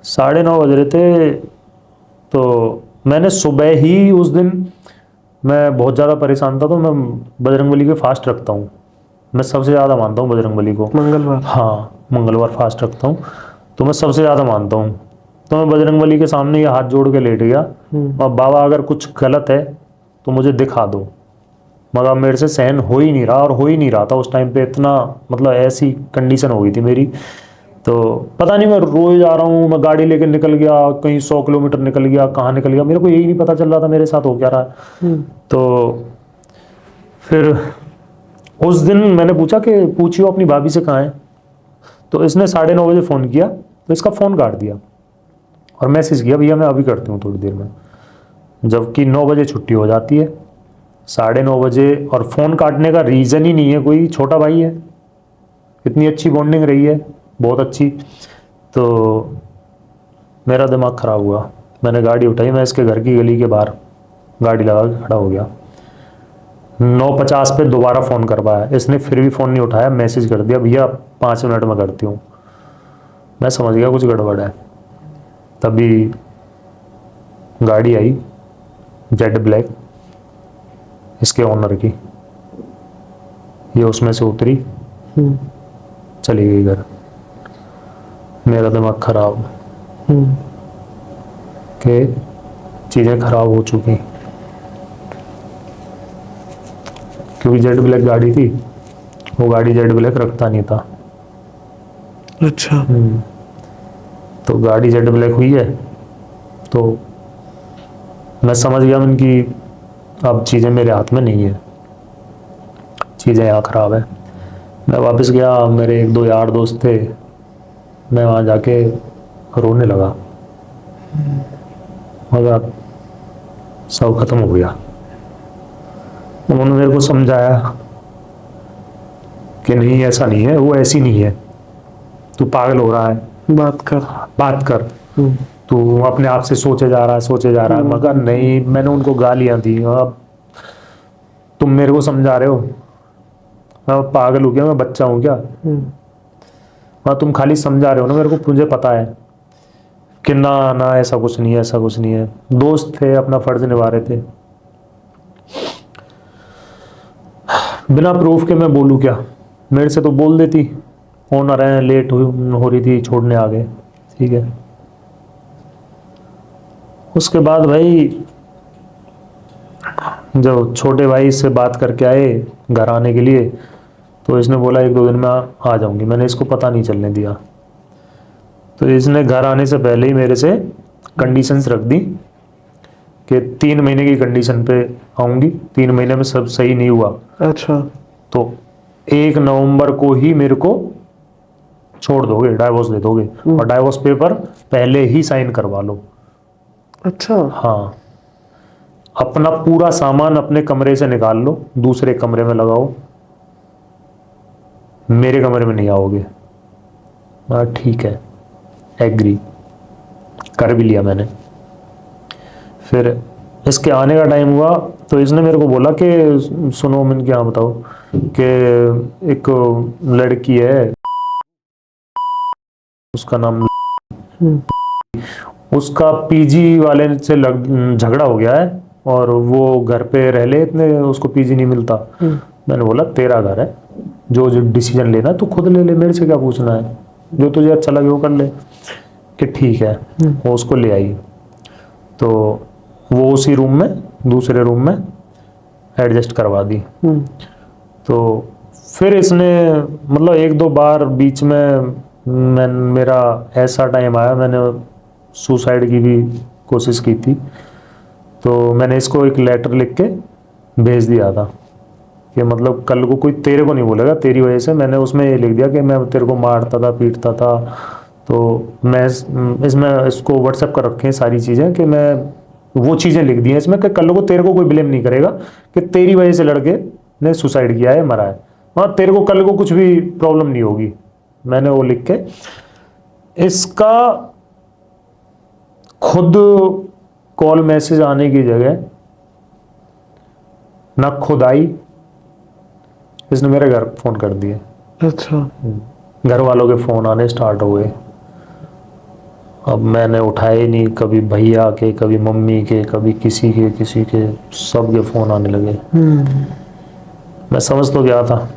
[SPEAKER 1] 9:30 बज रहे थे। तो मैंने सुबह ही उस दिन, मैं बहुत ज़्यादा परेशान था, तो मैं बजरंगबली के फास्ट रखता हूँ, मैं सबसे ज़्यादा मानता हूँ बजरंगबली को।
[SPEAKER 2] मंगलवार?
[SPEAKER 1] हाँ, मंगलवार फास्ट रखता हूँ, तो मैं सबसे ज़्यादा मानता हूँ। तो मैं बजरंगबली के सामने ये हाथ जोड़ के लेट गया, और बाबा अगर कुछ गलत है तो मुझे दिखा दो। मगर मेरे से सहन हो ही नहीं रहा, और हो ही नहीं रहा था उस टाइम पे, इतना मतलब ऐसी कंडीशन हो गई थी मेरी। तो पता नहीं, मैं रोए जा रहा हूँ, मैं गाड़ी लेकर निकल गया, कहीं 100 किलोमीटर निकल गया, कहाँ निकल गया, मेरे को यही नहीं पता चल रहा था मेरे साथ हो क्या रहा है। तो फिर उस दिन मैंने पूछा कि पूछियो अपनी भाभी से कहाँ है। तो इसने 9:30 बजे फ़ोन किया, तो इसका फ़ोन काट दिया और मैसेज किया, भैया मैं अभी करती हूँ थोड़ी देर में। जबकि 9 बजे छुट्टी हो जाती है, 9:30 बजे। और फ़ोन काटने का रीज़न ही नहीं है कोई, छोटा भाई है, इतनी अच्छी बॉन्डिंग रही है, बहुत अच्छी। तो मेरा दिमाग ख़राब हुआ, मैंने गाड़ी उठाई, मैं इसके घर की गली के बाहर गाड़ी लगा के खड़ा हो गया। 9:50 पे दोबारा फ़ोन करवाया, इसने फिर भी फ़ोन नहीं उठाया, मैसेज कर दिया भैया 5 मिनट में करती हूँ। मैं समझ गया कुछ गड़बड़ है। तभी गाड़ी आई जेड ब्लैक, इसके ओनर की, ये उसमें से उतरी, चली गई घर। मेरा दिमाग खराब कि चीज़ें खराब हो चुकी, क्योंकि जेड ब्लैक गाड़ी थी, वो गाड़ी जेड ब्लैक रखता नहीं था।
[SPEAKER 2] अच्छा।
[SPEAKER 1] तो गाड़ी जेड ब्लैक हुई है, तो मैं समझ गया मन कि अब चीज़ें मेरे हाथ में नहीं है, चीज़ें यहाँ ख़राब है। मैं वापस गया, मेरे 1-2 यार दोस्त थे, मैं वहाँ जाके रोने लगा, मगर सब ख़त्म हो गया। उन्होंने मेरे को समझाया कि नहीं ऐसा नहीं है, वो ऐसी नहीं है, तू पागल हो रहा है,
[SPEAKER 2] बात कर,
[SPEAKER 1] बात कर, तू अपने आप से सोचे जा रहा है, सोचे जा रहा है। मगर नहीं, मैंने उनको गालियाँ दी, अब तुम मेरे को समझा रहे हो, मैं पागल हूँ क्या, मैं बच्चा हूँ क्या? हाँ, तुम खाली समझा रहे हो ना मेरे को, मुझे पता है कि ना ना ऐसा कुछ नहीं है, ऐसा कुछ नहीं है। दोस्त थे, अपना फर्ज निभा रहे थे। बिना प्रूफ के मैं बोलूँ क्या? मेरे से तो बोल देती, ओनर है, लेट हो रही थी, छोड़ने आ गए, ठीक है। उसके बाद भाई जब छोटे भाई से बात करके आए घर आने के लिए, तो इसने बोला 1-2 दिन में आ जाऊंगी। मैंने इसको पता नहीं चलने दिया, तो इसने घर आने से पहले ही मेरे से कंडीशंस रख दी कि 3 महीने की कंडीशन पे आऊंगी, 3 महीने में सब सही नहीं हुआ
[SPEAKER 2] अच्छा,
[SPEAKER 1] तो 1 नवंबर को ही मेरे को छोड़ दोगे, डाइवोर्स दे दोगे, और डाइवोर्स पेपर पहले ही साइन करवा लो।
[SPEAKER 2] अच्छा।
[SPEAKER 1] हाँ, अपना पूरा सामान अपने कमरे से निकाल लो, दूसरे कमरे में लगाओ, मेरे कमरे में नहीं आओगे। ठीक है, एग्री कर भी लिया मैंने। फिर इसके आने का टाइम हुआ, तो इसने मेरे को बोला कि सुनो, मैंने क्या बताओ कि एक लड़की है, उसका नाम, उसका पीजी वाले से झगड़ा हो गया है, और वो घर पे रह ले, इतने उसको पीजी नहीं मिलता। मैंने बोला तेरा घर है, जो डिसीजन लेना तू खुद ले ले, मेरे से क्या पूछना है। जो तुझे अच्छा लगे वो कर ले। कि ठीक है। वो उसको ले आई, तो वो उसी रूम में, दूसरे रूम में एडजस्ट करवा दी। तो फिर इसने मतलब एक दो बार बीच में मेरा ऐसा टाइम आया, मैंने सुसाइड की भी कोशिश की थी। तो मैंने इसको एक लेटर लिख के भेज दिया था कि मतलब कल को कोई तेरे को नहीं बोलेगा, तेरी वजह से। मैंने उसमें ये लिख दिया कि मैं तेरे को मारता था, पीटता था। तो मैं इसमें इसको व्हाट्सएप कर रखे हैं सारी चीज़ें, कि मैं वो चीज़ें लिख दी हैं इसमें कि कल को तेरे को कोई ब्लेम नहीं करेगा कि तेरी वजह से लड़के ने सुसाइड किया है, मरा है। हाँ, तेरे को कल को कुछ भी प्रॉब्लम नहीं होगी। मैंने वो लिख के इसका खुद कॉल मैसेज आने की जगह ना खुद आई, इसने मेरे घर फोन कर दिए।
[SPEAKER 2] अच्छा।
[SPEAKER 1] घर वालों के फोन आने स्टार्ट हो गए। अब मैंने उठाए नहीं, कभी भैया के, कभी मम्मी के, कभी किसी के सब के फोन आने लगे। मैं समझ तो गया था।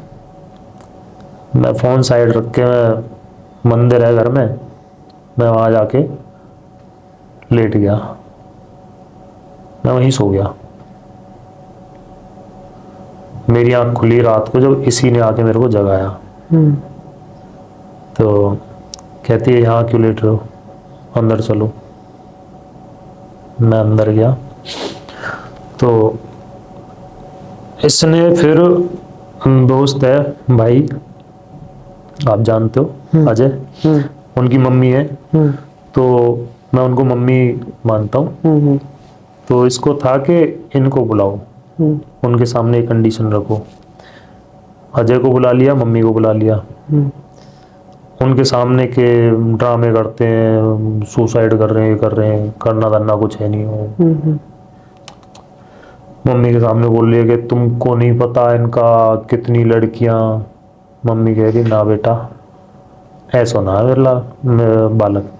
[SPEAKER 1] मैं फोन साइड रख के, मैं मंदिर है घर में, मैं वहां जाके लेट गया, मैं वहीं सो गया। मेरी आंख खुली रात को जब इसी ने आके मेरे को जगाया। तो कहती है यहाँ क्यों लेट रहे हो, अंदर चलो। मैं अंदर गया तो इसने फिर, दोस्त है भाई, आप जानते हो अजय, उनकी मम्मी है, तो मैं उनको मम्मी मानता हूँ। तो इसको था कि इनको बुलाओ, उनके सामने एक कंडीशन रखो। अजय को बुला लिया, मम्मी को बुला लिया। उनके सामने के ड्रामे करते हैं, सुसाइड कर रहे हैं, कर रहे हैं, करना धरना कुछ है नहीं हो। मम्मी के सामने बोल रही है कि तुमको नहीं पता इनका कितनी लड़कियां। मम्मी कह रही ना बेटा, ऐसा ना है मेरा बालक।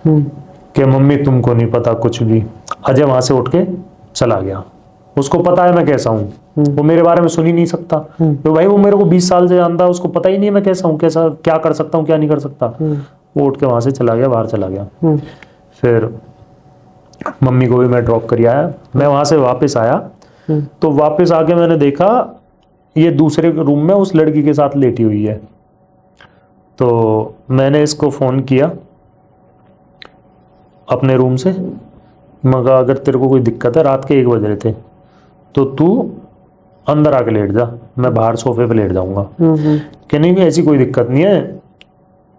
[SPEAKER 1] कि मम्मी तुमको नहीं पता कुछ भी। अजय वहां से उठ के चला गया। उसको पता है मैं कैसा हूँ, वो मेरे बारे में सुन ही नहीं सकता। तो भाई वो मेरे को 20 साल से जानता है, उसको पता ही नहीं है मैं कैसा हूँ, कैसा क्या कर सकता हूँ, क्या नहीं कर सकता। वो उठ के वहां से चला गया, बाहर चला गया। फिर मम्मी को भी मैं ड्रॉप कर आया। मैं वहां से वापस आया, तो वापस आके मैंने देखा ये दूसरे रूम में उस लड़की के साथ लेटी हुई है। तो मैंने इसको फोन किया अपने रूम से, मगर अगर तेरे को कोई दिक्कत है, रात के 1 बज रहे थे, तो तू अंदर आके लेट जा, मैं बाहर सोफे पे लेट जाऊंगा। कि नहीं ऐसी कोई दिक्कत नहीं है,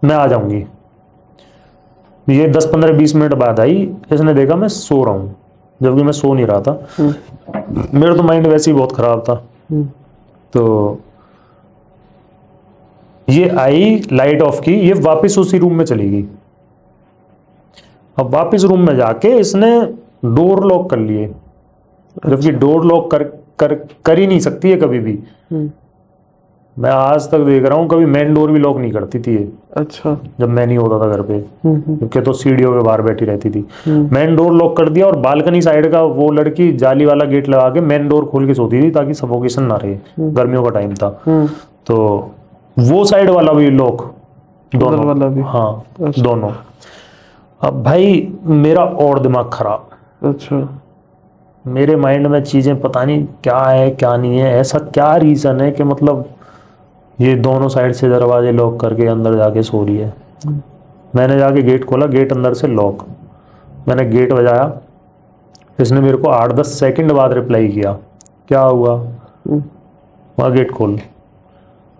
[SPEAKER 1] मैं आ जाऊंगी। ये 10-15-20 मिनट बाद आई। इसने देखा मैं सो रहा हूँ, जबकि मैं सो नहीं रहा था। मेरा तो माइंड वैसे ही बहुत खराब था। तो ये आई, लाइट ऑफ की, ये वापस उसी रूम में चली गई। अब वापस रूम में जाके इसने डोर लॉक कर लिए, जबकि डोर लॉक कर ही नहीं सकती है कभी भी। मैं आज तक देख रहा हूँ, कभी मेन डोर भी लॉक नहीं करती थी ये।
[SPEAKER 2] अच्छा।
[SPEAKER 1] जब मैं नहीं होता था घर पे, क्योंकि तो सीढ़ियों पे बाहर बैठी रहती थी। मेन डोर लॉक कर दिया, और बालकनी साइड का वो लड़की जाली वाला गेट लगा के मेन डोर खोल के सोती थी, ताकि सफोकेशन ना रहे। गर्मियों का टाइम था। तो वो साइड वाला भी लॉक, दोनों
[SPEAKER 2] वाला भी।
[SPEAKER 1] हाँ।
[SPEAKER 2] अच्छा।
[SPEAKER 1] दोनों। अब भाई मेरा और दिमाग खराब।
[SPEAKER 2] अच्छा।
[SPEAKER 1] मेरे माइंड में चीजें पता नहीं क्या है क्या नहीं है, ऐसा क्या रीजन है कि मतलब ये दोनों साइड से दरवाजे लॉक करके अंदर जाके सो रही है। मैंने जाके गेट खोला, गेट अंदर से लॉक। मैंने गेट बजाया, इसने मेरे को 8-10 सेकंड बाद रिप्लाई किया, क्या हुआ, वहाँ गेट खोल।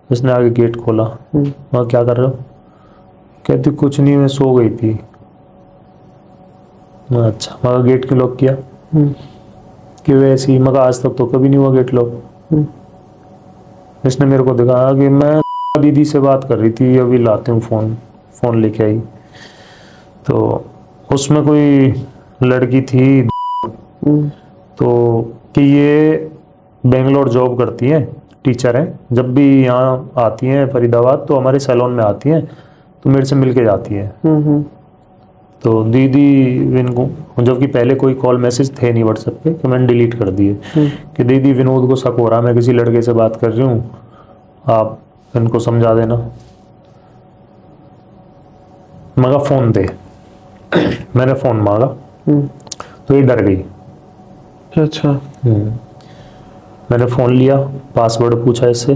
[SPEAKER 1] इसने आगे गेट खोला, वहाँ क्या कर रहे हो, कहती कुछ नहीं, मैं सो गई थी। अच्छा, मगर गेट क्यों लॉक किया, कि वैसे ही, मगर आज तक तो कभी नहीं हुआ गेट लॉक। इसने मेरे को दिखाया कि मैं दीदी से बात कर रही थी, अभी लाते हूँ फोन लेके आई। तो उसमें कोई लड़की थी, तो कि ये बेंगलोर जॉब करती हैं, टीचर हैं। जब भी यहाँ आती हैं फरीदाबाद, तो हमारे सैलून में आती हैं, तो मेरे से मिल के जाती हैं। तो दीदी इनको, जबकि पहले कोई कॉल मैसेज थे नहीं व्हाट्सएप पे, तो मैंने डिलीट कर दिए। कि दीदी विनोद को शक हो रहा, मैं किसी लड़के से बात कर रही हूँ, आप इनको समझा देना। मगा फ़ोन दे। मैंने फ़ोन मांगा तो ये डर गई।
[SPEAKER 2] अच्छा।
[SPEAKER 1] मैंने फ़ोन लिया, पासवर्ड पूछा इससे,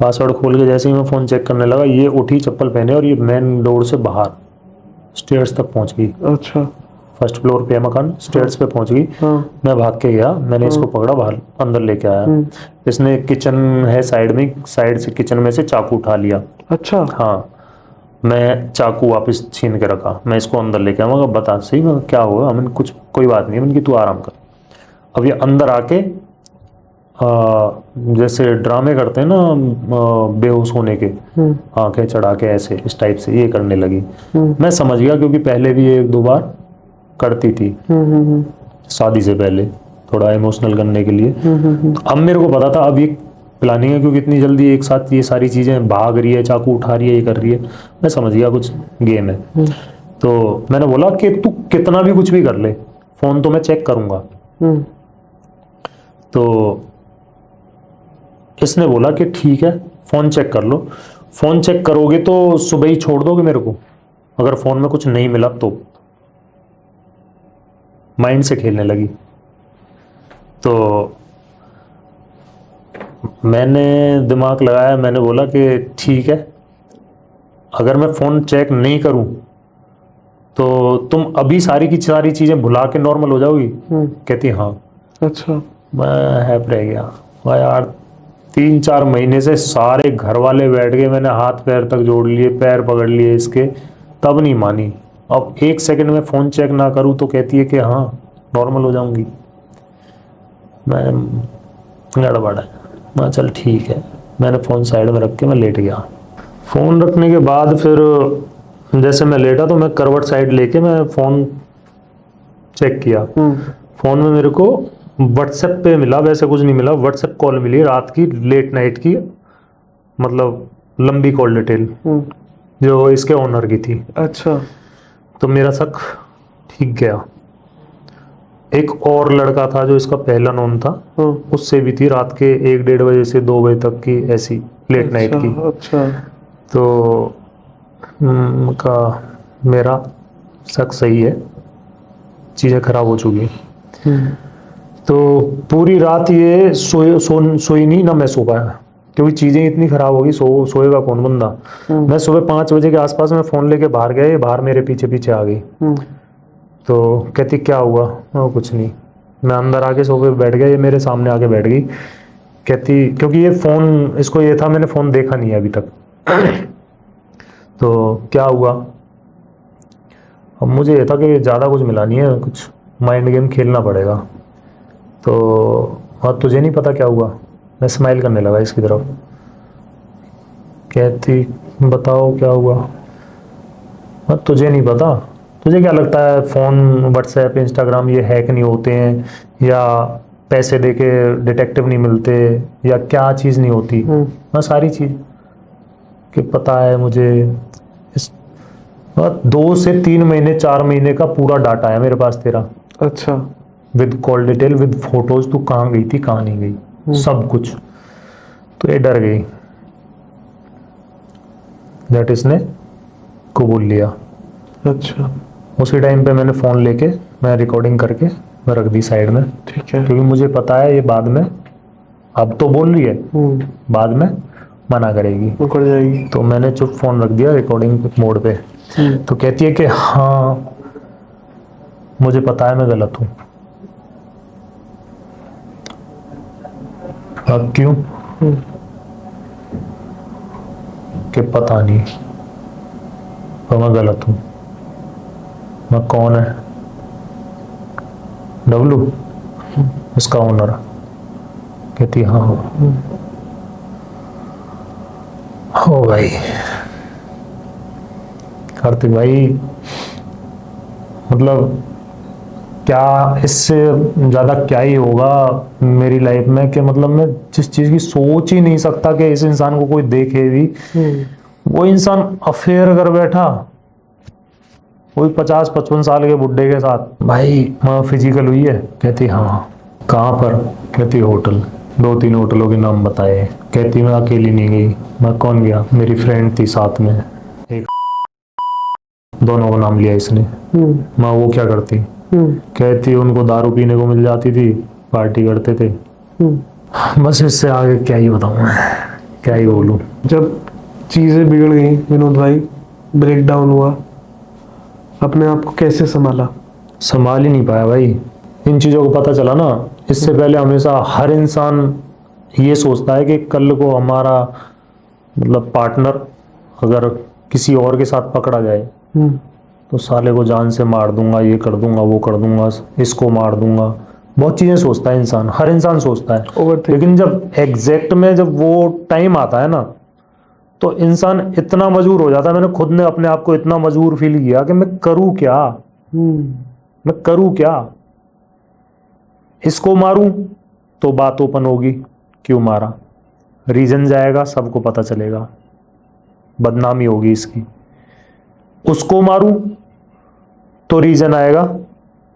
[SPEAKER 1] पासवर्ड खोल के जैसे ही मैं फ़ोन चेक करने लगा, ये उठी चप्पल पहने और ये मेन डोर से बाहर स्टेयर्स तक पहुंच गई।
[SPEAKER 2] अच्छा।
[SPEAKER 1] फर्स्ट फ्लोर पे है मकान, स्टेयर्स पे पहुंच गई।
[SPEAKER 2] हाँ।
[SPEAKER 1] मैं भाग के गया, मैंने इसको पकड़ा, बाहर अंदर लेके आया। इसने किचन है साइड में, साइड से किचन में से चाकू उठा लिया।
[SPEAKER 2] अच्छा।
[SPEAKER 1] हाँ, मैं चाकू वापस छीन के रखा, मैं इसको अंदर लेके आया। मगर बता सही, मैं क्या हुआ? मैंने कुछ कोई बात नहीं है, मैंने कि तू आराम कर। अब ये अंदर आके जैसे ड्रामे करते हैं ना बेहोश होने के, आंखें चढ़ा के ऐसे इस टाइप से ये करने लगी। मैं समझ गया क्योंकि पहले भी एक दो बार करती थी शादी से पहले, थोड़ा इमोशनल करने के लिए। तो अब मेरे को पता था अब ये प्लानिंग है, क्योंकि इतनी जल्दी एक साथ ये सारी चीज़ें भाग रही है, चाकू उठा रही है, ये कर रही है। मैं समझ गया कुछ गेम है। तो मैंने बोला कि तू कितना भी कुछ भी कर ले, फ़ोन तो मैं चेक करूँगा। तो इसने बोला कि ठीक है, फ़ोन चेक कर लो। फ़ोन चेक करोगे तो सुबह ही छोड़ दोगे मेरे को, अगर फ़ोन में कुछ नहीं मिला तो। माइंड से खेलने लगी। तो मैंने दिमाग लगाया, मैंने बोला कि ठीक है, अगर मैं फ़ोन चेक नहीं करूं तो तुम अभी सारी की सारी चीज़ें भुला के नॉर्मल हो जाओगी। कहती हाँ।
[SPEAKER 2] अच्छा।
[SPEAKER 1] मैं हैप रह गया। वाह यार, 3-4 महीने से सारे घर वाले बैठ गए, मैंने हाथ पैर तक जोड़ लिए, पैर पकड़ लिए इसके, तब नहीं मानी। अब 1 सेकंड में फ़ोन चेक ना करूं तो कहती है कि हाँ नॉर्मल हो जाऊंगी। मैं गड़बड़ है। मैं चल ठीक है, मैंने फ़ोन साइड में रख के मैं लेट गया। फ़ोन रखने के बाद फिर जैसे मैं लेटा तो मैं करवट साइड लेके मैं फ़ोन चेक किया। फ़ोन में मेरे को व्हाट्सएप पे मिला, वैसे कुछ नहीं मिला, व्हाट्सएप कॉल मिली रात की, लेट नाइट की, मतलब लंबी कॉल डिटेल जो इसके ओनर की थी।
[SPEAKER 2] अच्छा।
[SPEAKER 1] तो मेरा शक ठीक गया। एक और लड़का था जो इसका पहला नोन था, उससे भी थी रात के 1-1:30 बजे से 2 बजे तक की ऐसी लेट नाइट की।
[SPEAKER 2] अच्छा।
[SPEAKER 1] तो का मेरा शक सही है, चीज़ें खराब हो चुकी। तो पूरी रात ये सोई नहीं ना, मैं सो पाया क्योंकि चीज़ें इतनी खराब होगी, सोएगा कौन बंदा। मैं सुबह 5 बजे के आसपास में फ़ोन लेके बाहर गया, ये बाहर मेरे पीछे पीछे आ गई। तो कहती क्या हुआ? कुछ नहीं। मैं अंदर आके सोफे पे बैठ गया, ये मेरे सामने आके बैठ गई। कहती, क्योंकि ये फ़ोन इसको ये था, मैंने फ़ोन देखा नहीं है अभी तक। तो क्या हुआ? अब मुझे ये था कि ज़्यादा कुछ मिला नहीं है, कुछ माइंड गेम खेलना पड़ेगा। तो हाँ, तुझे नहीं पता क्या हुआ? मैं स्माइल करने लगा इसकी तरफ। कहती बताओ क्या हुआ? हाँ, तुझे नहीं पता? तुझे क्या लगता है फ़ोन, व्हाट्सएप, इंस्टाग्राम ये हैक नहीं होते हैं, या पैसे देके डिटेक्टिव नहीं मिलते, या क्या चीज़ नहीं होती? हाँ, सारी चीज़ कि पता है मुझे। इस 2 से 3 महीने 4 महीने का पूरा डाटा है मेरे पास तेरा।
[SPEAKER 2] अच्छा।
[SPEAKER 1] With call detail, with photos, तू कहाँ गई थी, कहाँ नहीं गई, सब कुछ। तो ये डर गई, दैट इसने कबूल लिया।
[SPEAKER 2] अच्छा।
[SPEAKER 1] उसी टाइम पे मैंने फ़ोन लेके मैं रिकॉर्डिंग करके मैं रख दी साइड में।
[SPEAKER 2] ठीक है।
[SPEAKER 1] क्योंकि मुझे पता है ये बाद में, अब तो बोल रही है, बाद में मना करेगी,
[SPEAKER 2] मुकर जाएगी।
[SPEAKER 1] तो मैंने चुप फ़ोन रख दिया रिकॉर्डिंग मोड पे। तो कहती है कि हाँ मुझे पता है मैं गलत हूँ। अब क्यों? कि पता नहीं, पर मैं गलत हूँ। मैं कौन है? डब्लू, उसका ओनर। कहती हाँ हो भाई। कार्तिक भाई, मतलब क्या इससे ज़्यादा क्या ही होगा मेरी लाइफ में, कि मतलब मैं जिस चीज़ की सोच ही नहीं सकता कि इस इंसान को कोई देखे भी, वो इंसान अफेयर कर बैठा, वही 50-55 साल के बुड्ढे के साथ। भाई मैं फिजिकल हुई है? कहती हाँ। कहाँ पर? कहती होटल। 2-3 होटलों के नाम बताए। कहती मैं अकेली नहीं गई। मैं कौन गया? मेरी फ्रेंड थी साथ में, एक दोनों का नाम लिया इसने। माँ वो क्या करती, कहती उनको दारू पीने को मिल जाती थी, पार्टी करते थे। बस इससे आगे क्या ही बताऊं मैं, क्या ही बोलूं।
[SPEAKER 2] जब चीज़ें बिगड़ गई विनोद भाई, ब्रेक डाउन हुआ, अपने आप को कैसे संभाला?
[SPEAKER 1] संभाल ही नहीं पाया भाई। इन चीज़ों को पता चला ना, इससे पहले हमेशा हर इंसान ये सोचता है कि कल को हमारा मतलब पार्टनर अगर किसी और के साथ पकड़ा जाए तो साले को जान से मार दूंगा, ये कर दूंगा, वो कर दूंगा, इसको मार दूंगा। बहुत चीज़ें सोचता है इंसान, हर इंसान सोचता है। लेकिन जब एग्जैक्ट में जब वो टाइम आता है ना, तो इंसान इतना मजबूर हो जाता है। मैंने खुद ने अपने आप को इतना मजबूर फील किया कि मैं करूं क्या, मैं करूं क्या। इसको मारूं तो बात ओपन होगी, क्यों मारा, रीजन जाएगा, सबको पता चलेगा, बदनामी होगी इसकी। उसको मारूं तो रीजन आएगा,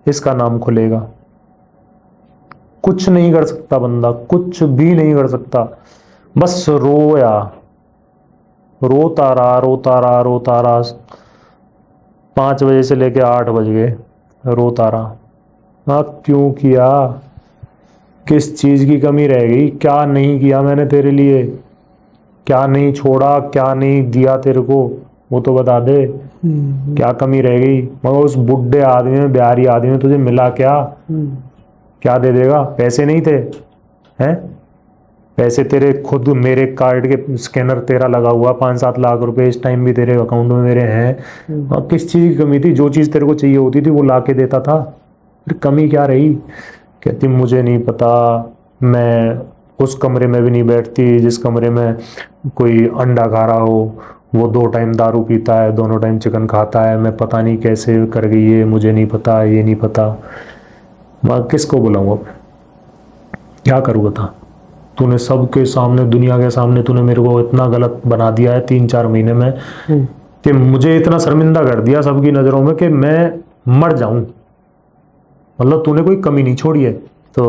[SPEAKER 1] इसका नाम खुलेगा। कुछ नहीं कर सकता बंदा, कुछ भी नहीं कर सकता। बस रोया, रोता रहा, रोता रहा, रोता रहा। 5 बजे से लेके 8 बज गए, रोता रहा। हाँ, क्यों किया, किस चीज़ की कमी रह गई, क्या नहीं किया मैंने तेरे लिए, क्या नहीं छोड़ा, क्या नहीं दिया तेरे को, वो तो बता दे। क्या कमी रह गई, मगर उस बुढ़े आदमी में, बिहारी आदमी में तुझे मिला क्या? क्या दे देगा? पैसे नहीं थे हैं? पैसे तेरे खुद, मेरे कार्ड के स्कैनर तेरा लगा हुआ, 5-7 लाख रुपए इस टाइम भी तेरे अकाउंट में मेरे हैं। और किस चीज़ की कमी थी? जो चीज़ तेरे को चाहिए होती थी वो ला के देता था, फिर कमी क्या रही? कहती मुझे नहीं पता, मैं उस कमरे में भी नहीं बैठती जिस कमरे में कोई अंडा खा रहा हो, वो 2 टाइम दारू पीता है, दोनों टाइम चिकन खाता है, मैं पता नहीं कैसे कर गई है, मुझे नहीं पता, ये नहीं पता। मैं किसको बुलाऊं अब, क्या करूँ बता? तूने सबके सामने, दुनिया के सामने तूने मेरे को इतना गलत बना दिया है 3-4 महीने में कि मुझे इतना शर्मिंदा कर दिया सबकी नज़रों में कि मैं मर जाऊं। मतलब तूने कोई कमी नहीं छोड़ी है। तो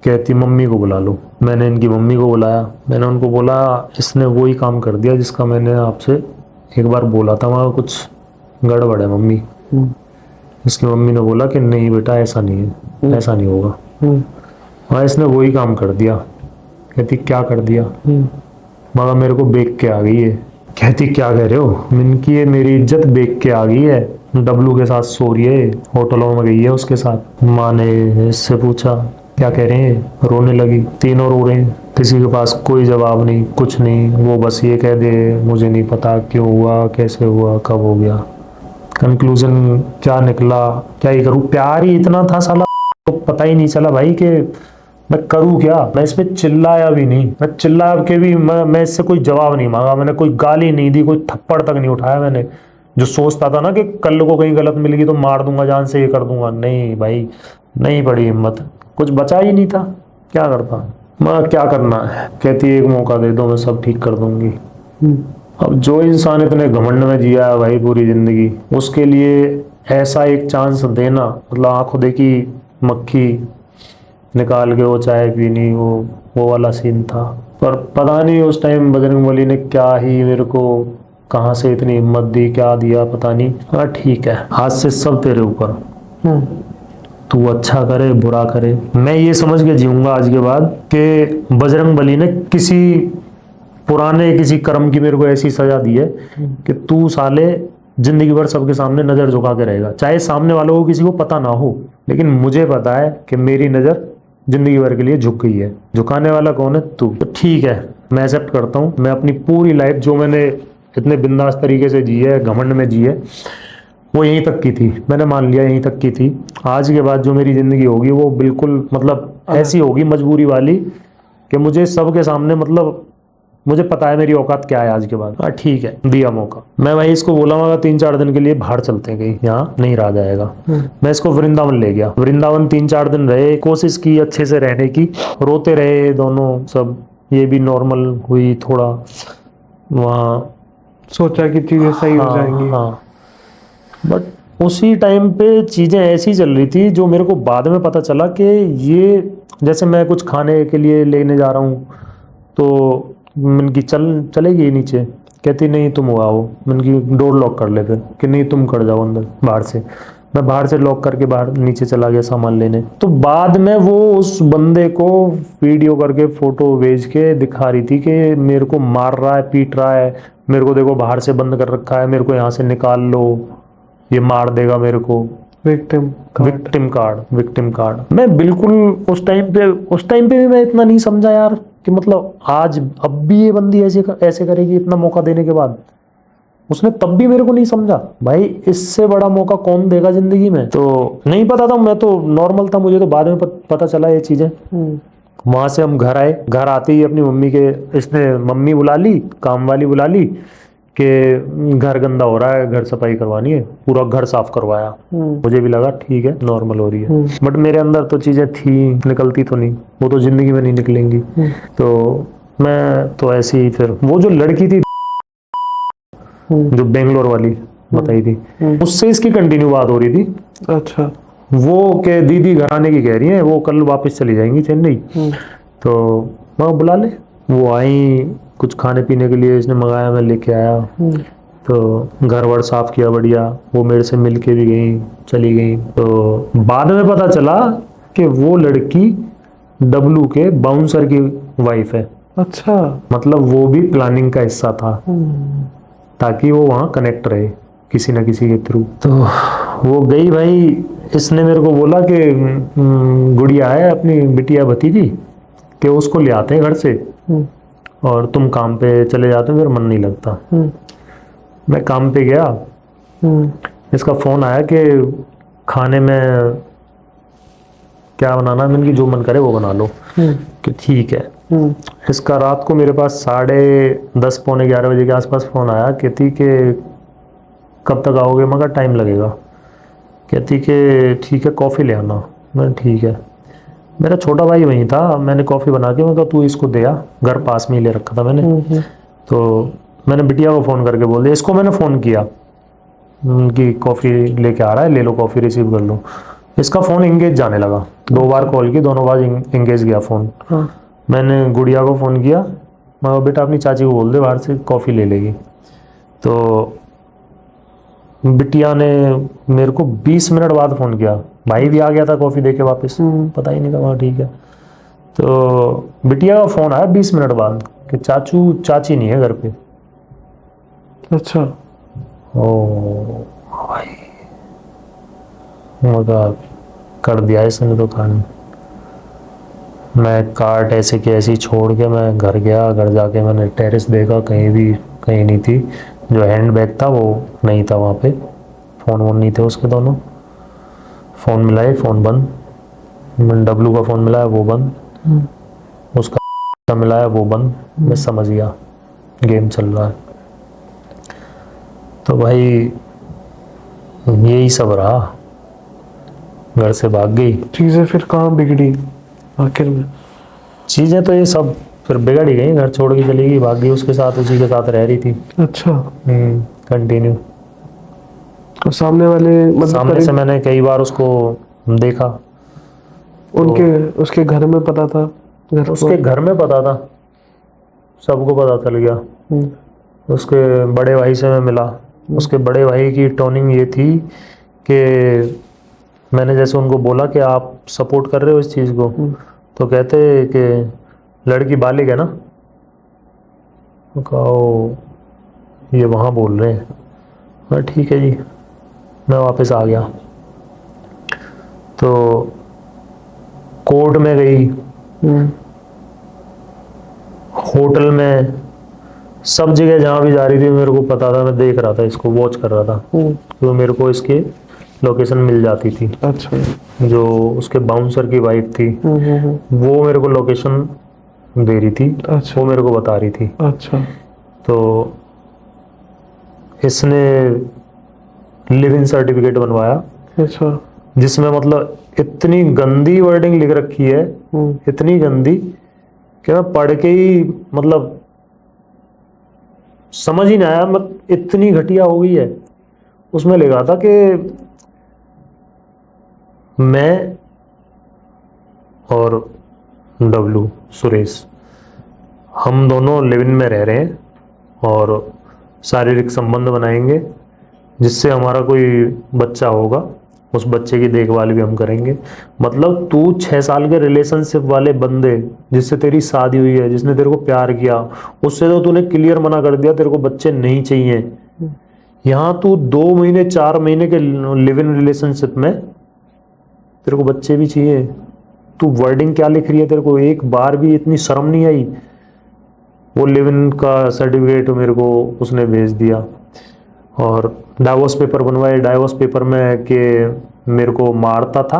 [SPEAKER 1] कहती मम्मी को बुला लो। मैंने इनकी मम्मी को बुलाया, मैंने उनको बोला इसने वही काम कर दिया जिसका मैंने आपसे एक बार बोला था, वहाँ कुछ गड़बड़ है मम्मी। इसकी मम्मी ने बोला कि नहीं बेटा ऐसा नहीं है, ऐसा नहीं होगा। हाँ, इसने वही काम कर दिया। कहती क्या कर दिया? मगर मेरे को बेच के आ गई है। कहती क्या कह रहे हो? मैंने की ये मेरी इज्जत बेच के आ गई है, डब्लू के साथ सो रही है, होटलों में गई है उसके साथ। माँ ने इससे पूछा क्या कह रहे हैं, रोने लगी। तीनों रो रहे हैं, किसी के पास कोई जवाब नहीं, कुछ नहीं। वो बस ये कह दे मुझे नहीं पता क्यों हुआ, कैसे हुआ, कब हो गया। कंक्लूजन क्या निकला, क्या ही करूँ। प्यार ही इतना था साला, तो पता ही नहीं चला भाई कि मैं करूँ क्या। मैं इस पे चिल्लाया भी नहीं, मैं चिल्ला के भी मैं इससे कोई जवाब नहीं मांगा, मैंने कोई गाली नहीं दी, कोई थप्पड़ तक नहीं उठाया मैंने। जो सोचता था ना कि कल को कहीं गलत मिल गई तो मार दूंगा जान से, ये कर दूंगा, नहीं भाई, नहीं पड़ी हिम्मत, कुछ बचा ही नहीं था। क्या करता मैं, क्या करना है। कहती एक मौका दे दो, मैं सब ठीक कर दूंगी। अब जो इंसान इतने घमंड में जिया है भाई पूरी जिंदगी, उसके लिए ऐसा एक चांस देना, मतलब आंखों देखी मक्खी निकाल के वो चाय पीनी, वो वाला सीन था। पर पता नहीं उस टाइम बजरंगबली ने क्या ही मेरे को कहाँ से इतनी हिम्मत दी, क्या दिया पता नहीं। हाँ ठीक है, आज से सब तेरे ऊपर, तू अच्छा करे बुरा करे, मैं ये समझ के जीऊंगा आज के बाद कि बजरंगबली ने किसी पुराने किसी कर्म की मेरे को ऐसी सजा दी है कि तू साले जिंदगी भर सबके सामने नजर झुका के रहेगा। चाहे सामने वालों को किसी को पता ना हो, लेकिन मुझे पता है कि मेरी नजर जिंदगी भर के लिए झुक गई है। झुकाने वाला कौन है? तू। तो ठीक है, मैं एक्सेप्ट करता हूँ। मैं अपनी पूरी लाइफ जो मैंने इतने बिंदास तरीके से जी है, घमंड में जी है, वो यहीं तक की थी। मैंने मान लिया यहीं तक की थी। आज के बाद जो मेरी जिंदगी होगी वो बिल्कुल मतलब ऐसी होगी मजबूरी वाली कि मुझे सबके सामने, मतलब मुझे पता है मेरी औकात क्या है आज के बाद। हाँ ठीक है, दिया मौका। मैं भाई इसको बोला 3-4 दिन के लिए बाहर चलते हैं, कहीं यहाँ नहीं रहा जाएगा। मैं इसको वृंदावन ले गया। वृंदावन 3-4 दिन रहे, कोशिश की अच्छे से रहने की, रोते रहे दोनों सब, ये भी नॉर्मल हुई थोड़ा। वहाँ
[SPEAKER 2] सोचा कि चीजें सही हो जाएंगी।
[SPEAKER 1] हाँ, बट उसी टाइम पे चीज़ें ऐसी चल रही थी जो मेरे को बाद में पता चला कि ये, जैसे मैं कुछ खाने के लिए लेने जा रहा हूँ तो इनकी चलेगी नीचे, कहती नहीं तुम आओ। मैंने की डोर लॉक कर ले फिर, कि नहीं तुम कर जाओ अंदर बाहर से। मैं बाहर से लॉक करके बाहर नीचे चला गया सामान लेने। तो बाद में वो उस बंदे को वीडियो करके फोटो भेज के दिखा रही थी कि मेरे को मार रहा है, पीट रहा है, मेरे को देखो बाहर से बंद कर रखा है, मेरे को यहाँ से निकाल लो, ये मार देगा मेरे को। Victim card. मैं बिल्कुल उस टाइम पे भी मैं इतना नहीं समझा यार कि मतलब आज अब भी ये बंदी ऐसे करेगी इतना मौका देने के बाद। उसने तब भी मेरे को नहीं समझा। भाई इससे बड़ा मौका कौन देगा जिंदगी में। तो नहीं पता था, मैं तो नॉर्मल था, मुझे तो बाद में पता चला ये चीजें। वहां से हम घर आए। घर आते ही अपनी मम्मी के इसने मम्मी बुला ली, काम वाली बुला ली कि घर गंदा हो रहा है, घर सफाई करवानी है। पूरा घर साफ करवाया। मुझे भी लगा ठीक है नॉर्मल हो रही है, बट मेरे अंदर तो चीजें थी, निकलती तो नहीं, वो तो जिंदगी में नहीं निकलेंगी। तो मैं तो ऐसे ही फिर वो जो लड़की थी जो बेंगलोर वाली बताई थी, उससे इसकी कंटिन्यू बात हो रही थी।
[SPEAKER 2] अच्छा।
[SPEAKER 1] वो के दीदी घर आने की कह रही है, वो कल वापस चली जाएंगी चेन्नई। तो मैं बुला ले। वो आई, कुछ खाने पीने के लिए इसने मंगाया, मैं लेके आया। तो घर वर साफ किया बढ़िया। वो मेरे से मिल के भी गई, चली गई। तो बाद में पता चला कि वो लड़की डब्लू के बाउंसर की वाइफ है।
[SPEAKER 2] अच्छा।
[SPEAKER 1] मतलब वो भी प्लानिंग का हिस्सा था ताकि वो वहाँ कनेक्ट रहे किसी ना किसी के थ्रू। तो वो गई भाई। इसने मेरे को बोला कि गुड़िया है अपनी बिटिया भतीजी, कि उसको ले आते हैं घर से और तुम काम पे चले जाते हो, फिर मन नहीं लगता। मैं काम पे गया। इसका फोन आया कि खाने में क्या बनाना है। मैंने कि जो मन करे वो बना लो। कि ठीक है। इसका रात को मेरे पास 10:30 पौने 11 बजे के आसपास फोन आया। कहती कि कब तक आओगे। मगर टाइम लगेगा। कहती कि ठीक है कॉफ़ी ले आना। मैं ठीक है। मेरा छोटा भाई वहीं था। मैंने कॉफ़ी बना के मैं कहा तू इसको दे आ, घर पास में ही ले रखा था मैंने। तो मैंने बिटिया को फ़ोन करके बोल दिया। इसको मैंने फ़ोन किया कि कॉफ़ी लेके आ रहा है, ले लो कॉफ़ी, रिसीव कर लो। इसका फ़ोन इंगेज जाने लगा। 2 बार कॉल की, दोनों बार इंगेज गया फ़ोन। मैंने गुड़िया को फ़ोन किया। मैं बेटा अपनी चाची को बोल दे बाहर से कॉफ़ी ले लेगी। तो बिटिया ने मेरे को 20 मिनट बाद फ़ोन किया। भाई भी आ गया था कॉफ़ी दे के वापस, पता ही नहीं था वहाँ। ठीक है। तो बिटिया का फ़ोन आया 20 मिनट बाद कि चाची नहीं है घर पे।
[SPEAKER 2] अच्छा।
[SPEAKER 1] ओ भाई, मगर कर दिया इसने तो कान। मैं कार्ट ऐसे की ऐसी छोड़ के मैं घर गया। घर जाके मैंने टेरेस देखा, कहीं नहीं थी। जो हैंड बैग था वो नहीं था वहाँ पे। फ़ोन वोन नहीं थे उसके दोनों। फ़ोन मिलाए, फ़ोन बंद। मैंने डब्लू का फ़ोन मिलाया, वो बंद। उसका मिलाया, वो बंद। मैं समझ गया गेम चल रहा है। तो भाई यही सब रहा। घर से भाग गई।
[SPEAKER 2] चीजें फिर कहाँ बिगड़ी आखिर में?
[SPEAKER 1] चीज़ें तो ये सब फिर बिगड़ ही गई। घर छोड़ के चली गई, भाग गई उसके साथ, उसी के साथ रह रही थी।
[SPEAKER 2] अच्छा।
[SPEAKER 1] कंटिन्यू।
[SPEAKER 2] और सामने वाले
[SPEAKER 1] सामने से मैंने कई बार उसको देखा।
[SPEAKER 2] उसके घर में पता था?
[SPEAKER 1] उसके घर में पता था, सबको पता चल गया। उसके बड़े भाई से मैं मिला। उसके बड़े भाई की टोनिंग ये थी कि मैंने जैसे उनको बोला कि आप सपोर्ट कर रहे हो इस चीज़ को, तो कहते कि लड़की बालिग है ना। कहो ये वहाँ बोल रहे हैं। मैं ठीक है जी। मैं वापस आ गया। तो कोर्ट में गई, होटल में, सब जगह जहाँ भी जा रही थी मेरे को पता था। मैं देख रहा था इसको, वॉच कर रहा था। तो मेरे को इसके लोकेशन मिल जाती थी।
[SPEAKER 2] अच्छा।
[SPEAKER 1] जो उसके बाउंसर की वाइफ थी वो मेरे को लोकेशन दे रही थी।
[SPEAKER 2] अच्छा।
[SPEAKER 1] वो मेरे को बता रही थी।
[SPEAKER 2] अच्छा।
[SPEAKER 1] तो इसने लिव इन सर्टिफिकेट बनवाया।
[SPEAKER 2] अच्छा।
[SPEAKER 1] जिसमें मतलब इतनी गंदी वर्डिंग लिख रखी है, इतनी गंदी कि मैं पढ़ के ही मतलब समझ ही नहीं आया। मतलब इतनी घटिया हो गई है। उसमें लिखा था कि मैं और डब्लू सुरेश हम दोनों लिव इन में रह रहे हैं और शारीरिक संबंध बनाएंगे जिससे हमारा कोई बच्चा होगा, उस बच्चे की देखभाल भी हम करेंगे। मतलब तू 6 साल के रिलेशनशिप वाले बंदे जिससे तेरी शादी हुई है, जिसने तेरे को प्यार किया, उससे तो तूने क्लियर मना कर दिया तेरे को बच्चे नहीं चाहिए। यहाँ तू 2 महीने 4 महीने के लिव इन रिलेशनशिप में तेरे को बच्चे भी चाहिए। तू वर्डिंग क्या लिख रही है, तेरे को एक बार भी इतनी शर्म नहीं आई? वो लिव इन का सर्टिफिकेट मेरे को उसने भेज दिया और डाइवोर्स पेपर बनवाए। डाइवोर्स पेपर में कि मेरे को मारता था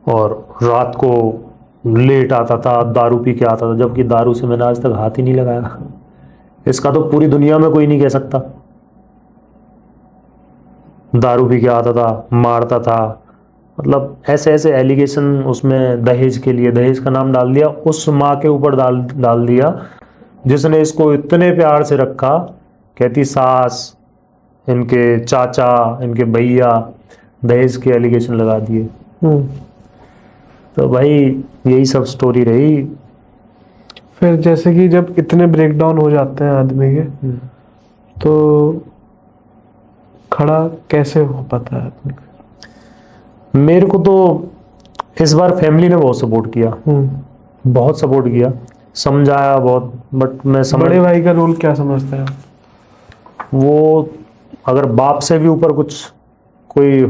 [SPEAKER 1] और रात को लेट आता था, दारू पी के आता था, जबकि दारू से मैंने आज तक हाथ ही नहीं लगाया। इसका तो पूरी दुनिया में कोई नहीं कह सकता। दारू पी के आता था, मारता था, मतलब ऐसे ऐसे एलिगेशन उसमें दहेज के लिए, दहेज का नाम डाल दिया, उस माँ के ऊपर डाल दिया जिसने इसको इतने प्यार से रखा। कहती सास, इनके चाचा, इनके भैया, दहेज के एलिगेशन लगा दिए। तो भाई यही सब स्टोरी रही।
[SPEAKER 2] फिर जैसे कि जब इतने ब्रेकडाउन हो जाते हैं आदमी के, तो खड़ा कैसे हो पाता है आदमी?
[SPEAKER 1] मेरे को तो इस बार फैमिली ने बहुत सपोर्ट किया, बहुत सपोर्ट किया, समझाया बहुत, बट मैं
[SPEAKER 2] बड़े भाई का रोल क्या समझते हैं?
[SPEAKER 1] वो अगर बाप से भी ऊपर कुछ कोई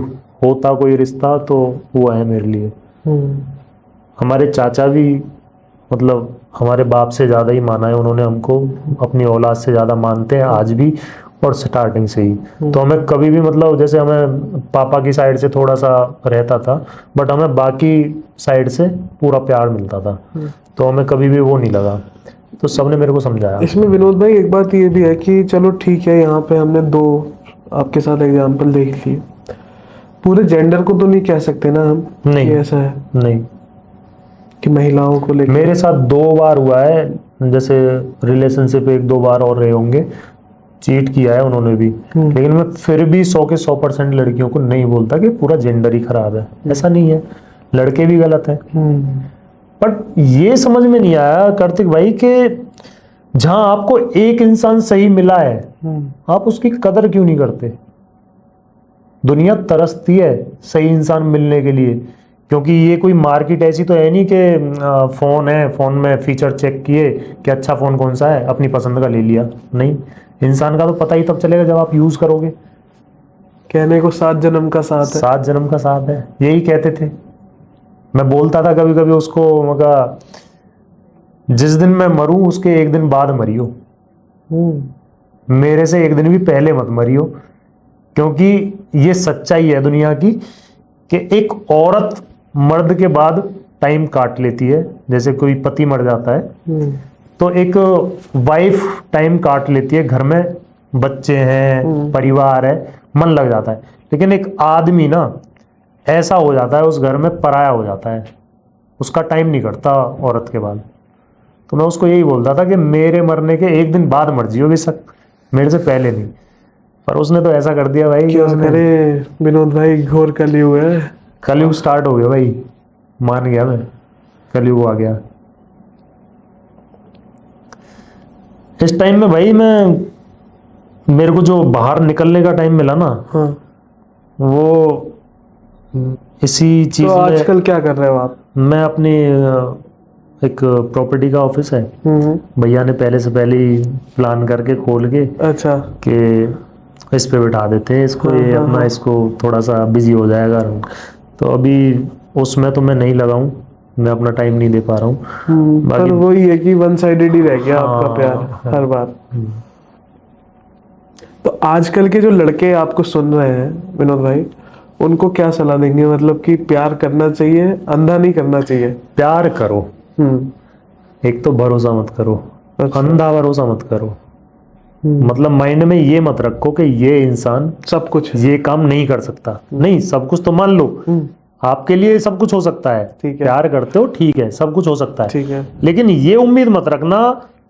[SPEAKER 1] होता, कोई रिश्ता, तो वो है मेरे लिए। हमारे चाचा भी मतलब हमारे बाप से ज़्यादा ही माना है उन्होंने हमको, अपनी औलाद से ज़्यादा मानते हैं आज भी और स्टार्टिंग से ही। तो हमें कभी भी मतलब जैसे हमें पापा की साइड से थोड़ा सा रहता था, बट हमें बाकी साइड से पूरा प्यार मिलता था, तो हमें कभी भी वो नहीं लगा। तो सबने मेरे को समझाया।
[SPEAKER 2] इसमें विनोद भाई एक बात ये भी है कि चलो ठीक है, यहाँ पे हमने 2 आपके साथ एग्जाम्पल देख लिए, पूरे जेंडर को तो नहीं कह सकते ना हम,
[SPEAKER 1] नहीं
[SPEAKER 2] ऐसा है
[SPEAKER 1] नहीं
[SPEAKER 2] कि महिलाओं को लेकर।
[SPEAKER 1] मेरे साथ 2 बार हुआ है, जैसे रिलेशनशिप 1-2 बार और रहे होंगे, चीट किया है उन्होंने भी, लेकिन मैं फिर भी 100 के 100% लड़कियों को नहीं बोलता कि पूरा जेंडर ही खराब है, ऐसा नहीं है, लड़के भी गलत है। बट ये समझ में नहीं आया कार्तिक भाई कि जहां आपको एक इंसान सही मिला है, आप उसकी कदर क्यों नहीं करते? दुनिया तरसती है सही इंसान मिलने के लिए, क्योंकि ये कोई मार्केट ऐसी तो है नहीं कि फोन है, फोन में फीचर चेक किए कि अच्छा फोन कौन सा है, अपनी पसंद का ले लिया। नहीं, इंसान का तो पता ही तब चलेगा जब आप यूज करोगे।
[SPEAKER 2] कहने को 7 जन्म का साथ है।
[SPEAKER 1] 7 जन्म का साथ है, यही कहते थे। मैं बोलता था कभी कभी उसको, मगर जिस दिन मैं मरूं उसके एक दिन बाद मरियो, मेरे से एक दिन भी पहले मत मरियो, क्योंकि ये सच्चाई है दुनिया की कि एक औरत मर्द के बाद टाइम काट लेती है। जैसे कोई पति मर जाता है तो एक वाइफ टाइम काट लेती है, घर में बच्चे हैं, परिवार है, मन लग जाता है। लेकिन एक आदमी ना ऐसा हो जाता है, उस घर में पराया हो जाता है, उसका टाइम नहीं कटता औरत के बाद। तो मैं उसको यही बोलता था कि मेरे मरने के एक दिन बाद मर जियो बेशक, मेरे से पहले नहीं। पर उसने तो ऐसा कर दिया भाई।
[SPEAKER 2] क्या करे विनोद भाई, घोर कलयुग है।
[SPEAKER 1] कलयुग स्टार्ट हो गया भाई, मान गया मैं, कलयुग आ गया। इस टाइम में भाई मेरे को जो बाहर निकलने का टाइम मिला ना, वो इसी चीज
[SPEAKER 2] तो
[SPEAKER 1] में।
[SPEAKER 2] आजकल क्या कर रहे हो आप?
[SPEAKER 1] मैं अपनी एक प्रॉपर्टी का ऑफिस है, भैया ने पहले से पहले ही प्लान करके खोल के,
[SPEAKER 2] अच्छा,
[SPEAKER 1] कि इस पे बिठा देते हैं इसको, ये अपना इसको थोड़ा सा बिजी हो जाएगा। तो अभी उसमें तो मैं नहीं लगा हूँ, मैं अपना टाइम नहीं दे पा रहा हूँ।
[SPEAKER 2] पर वही है कि वन साइडेड ही रह गया आपका प्यार हर बार। तो आजकल के जो लड़के आपको सुन रहे हैं विनोद भाई, उनको क्या सलाह देंगे? मतलब कि प्यार करना चाहिए, अंधा नहीं करना चाहिए?
[SPEAKER 1] प्यार करो, एक तो भरोसा मत करो, अंधा भरोसा मत करो। मतलब माइंड में ये मत रखो कि ये इंसान
[SPEAKER 2] सब कुछ
[SPEAKER 1] ये काम नहीं कर सकता। नहीं, सब कुछ तो मान लो, आपके लिए सब कुछ हो सकता है, प्यार करते हो ठीक है, सब कुछ हो सकता है,
[SPEAKER 2] ठीक है,
[SPEAKER 1] लेकिन ये उम्मीद मत रखना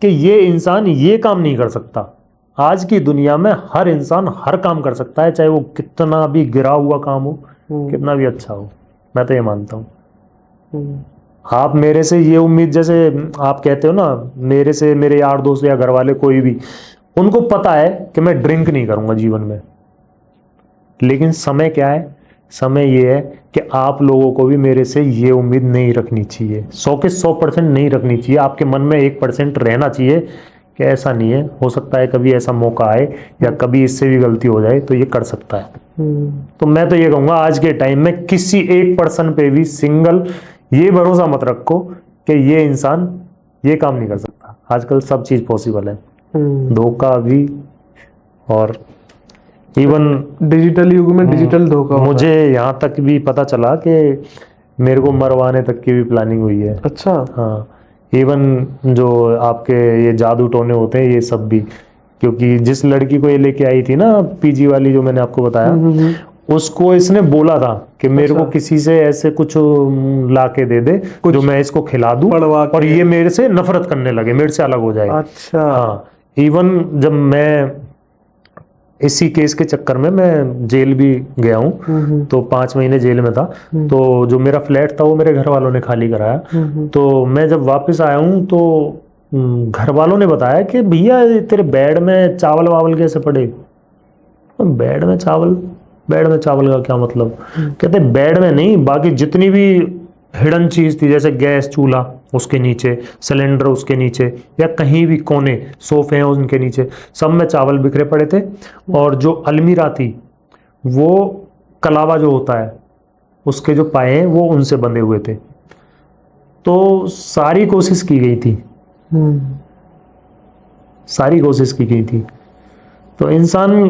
[SPEAKER 1] कि ये इंसान ये काम नहीं कर सकता। आज की दुनिया में हर इंसान हर काम कर सकता है, चाहे वो कितना भी गिरा हुआ काम हो, कितना भी अच्छा हो। मैं तो ये मानता हूँ। आप मेरे से ये उम्मीद, जैसे आप कहते हो ना, मेरे से मेरे यार दोस्त या घर वाले कोई भी उनको पता है कि मैं ड्रिंक नहीं करूंगा जीवन में, लेकिन समय क्या है, समय ये है कि आप लोगों को भी मेरे से ये उम्मीद नहीं रखनी चाहिए, 100 के 100% नहीं रखनी चाहिए। आपके मन में 1% रहना चाहिए कि ऐसा नहीं है, हो सकता है कभी ऐसा मौका आए या कभी इससे भी गलती हो जाए तो ये कर सकता है। तो मैं तो ये कहूँगा आज के टाइम में किसी एक पर्सन पे भी सिंगल ये भरोसा मत रखो कि ये इंसान ये काम नहीं कर सकता। आजकल सब चीज़ पॉसिबल है, धोखा भी, और इवन
[SPEAKER 2] डिजिटल युग में डिजिटल धोखा होता
[SPEAKER 1] मुझे यहाँ तक भी पता चला कि मेरे को मरवाने तक की भी प्लानिंग हुई है।
[SPEAKER 2] अच्छा।
[SPEAKER 1] हाँ, इवन जो आपके ये जादू टोने होते हैं ये सब भी, क्योंकि जिस लड़की को ये लेके आई थी ना पीजी वाली जो मैंने आपको बताया, उसको इसने बोला था कि मेरे को किसी से ऐसे कुछ ला के दे दे जो मैं इसको खिला दूं और ये मेरे से नफरत करने लगे, मेरे से अलग हो जाए।
[SPEAKER 2] अच्छा।
[SPEAKER 1] हाँ, इवन जब मैं इसी केस के चक्कर में मैं जेल भी गया हूँ, तो 5 महीने जेल में था। तो जो मेरा फ्लैट था वो मेरे घर वालों ने खाली कराया। तो मैं जब वापस आया हूँ तो घर वालों ने बताया कि भैया तेरे बेड में चावल वावल कैसे पड़े। बेड में चावल का क्या मतलब? कहते बेड में नहीं, बाकी जितनी भी हिडन चीज थी जैसे गैस चूल्हा उसके नीचे, सिलेंडर उसके नीचे, या कहीं भी कोने सोफे हैं उनके नीचे, सब में चावल बिखरे पड़े थे। और जो अलमीरा थी वो कलावा जो होता है उसके जो पाए हैं वो उनसे बंधे हुए थे। तो सारी कोशिश की गई थी, सारी कोशिश की गई थी। तो इंसान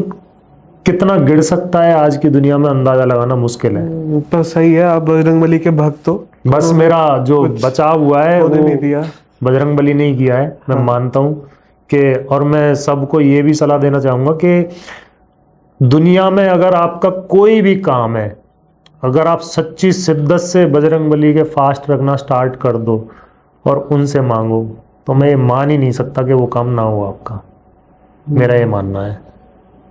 [SPEAKER 1] कितना गिर सकता है आज की दुनिया में अंदाजा लगाना मुश्किल है।
[SPEAKER 2] तो सही है, आप बजरंगबली के भक्त हो।
[SPEAKER 1] बस मेरा जो बचाव हुआ है वो
[SPEAKER 2] नहीं दिया,
[SPEAKER 1] बजरंगबली नहीं किया है। मैं मानता हूँ कि, और मैं सबको ये भी सलाह देना चाहूँगा कि दुनिया में अगर आपका कोई भी काम है, अगर आप सच्ची शिद्दत से बजरंगबली के फास्ट रखना स्टार्ट कर दो और उनसे मांगो, तो मैं ये मान ही नहीं सकता कि वो काम ना हो आपका। मेरा ये मानना है।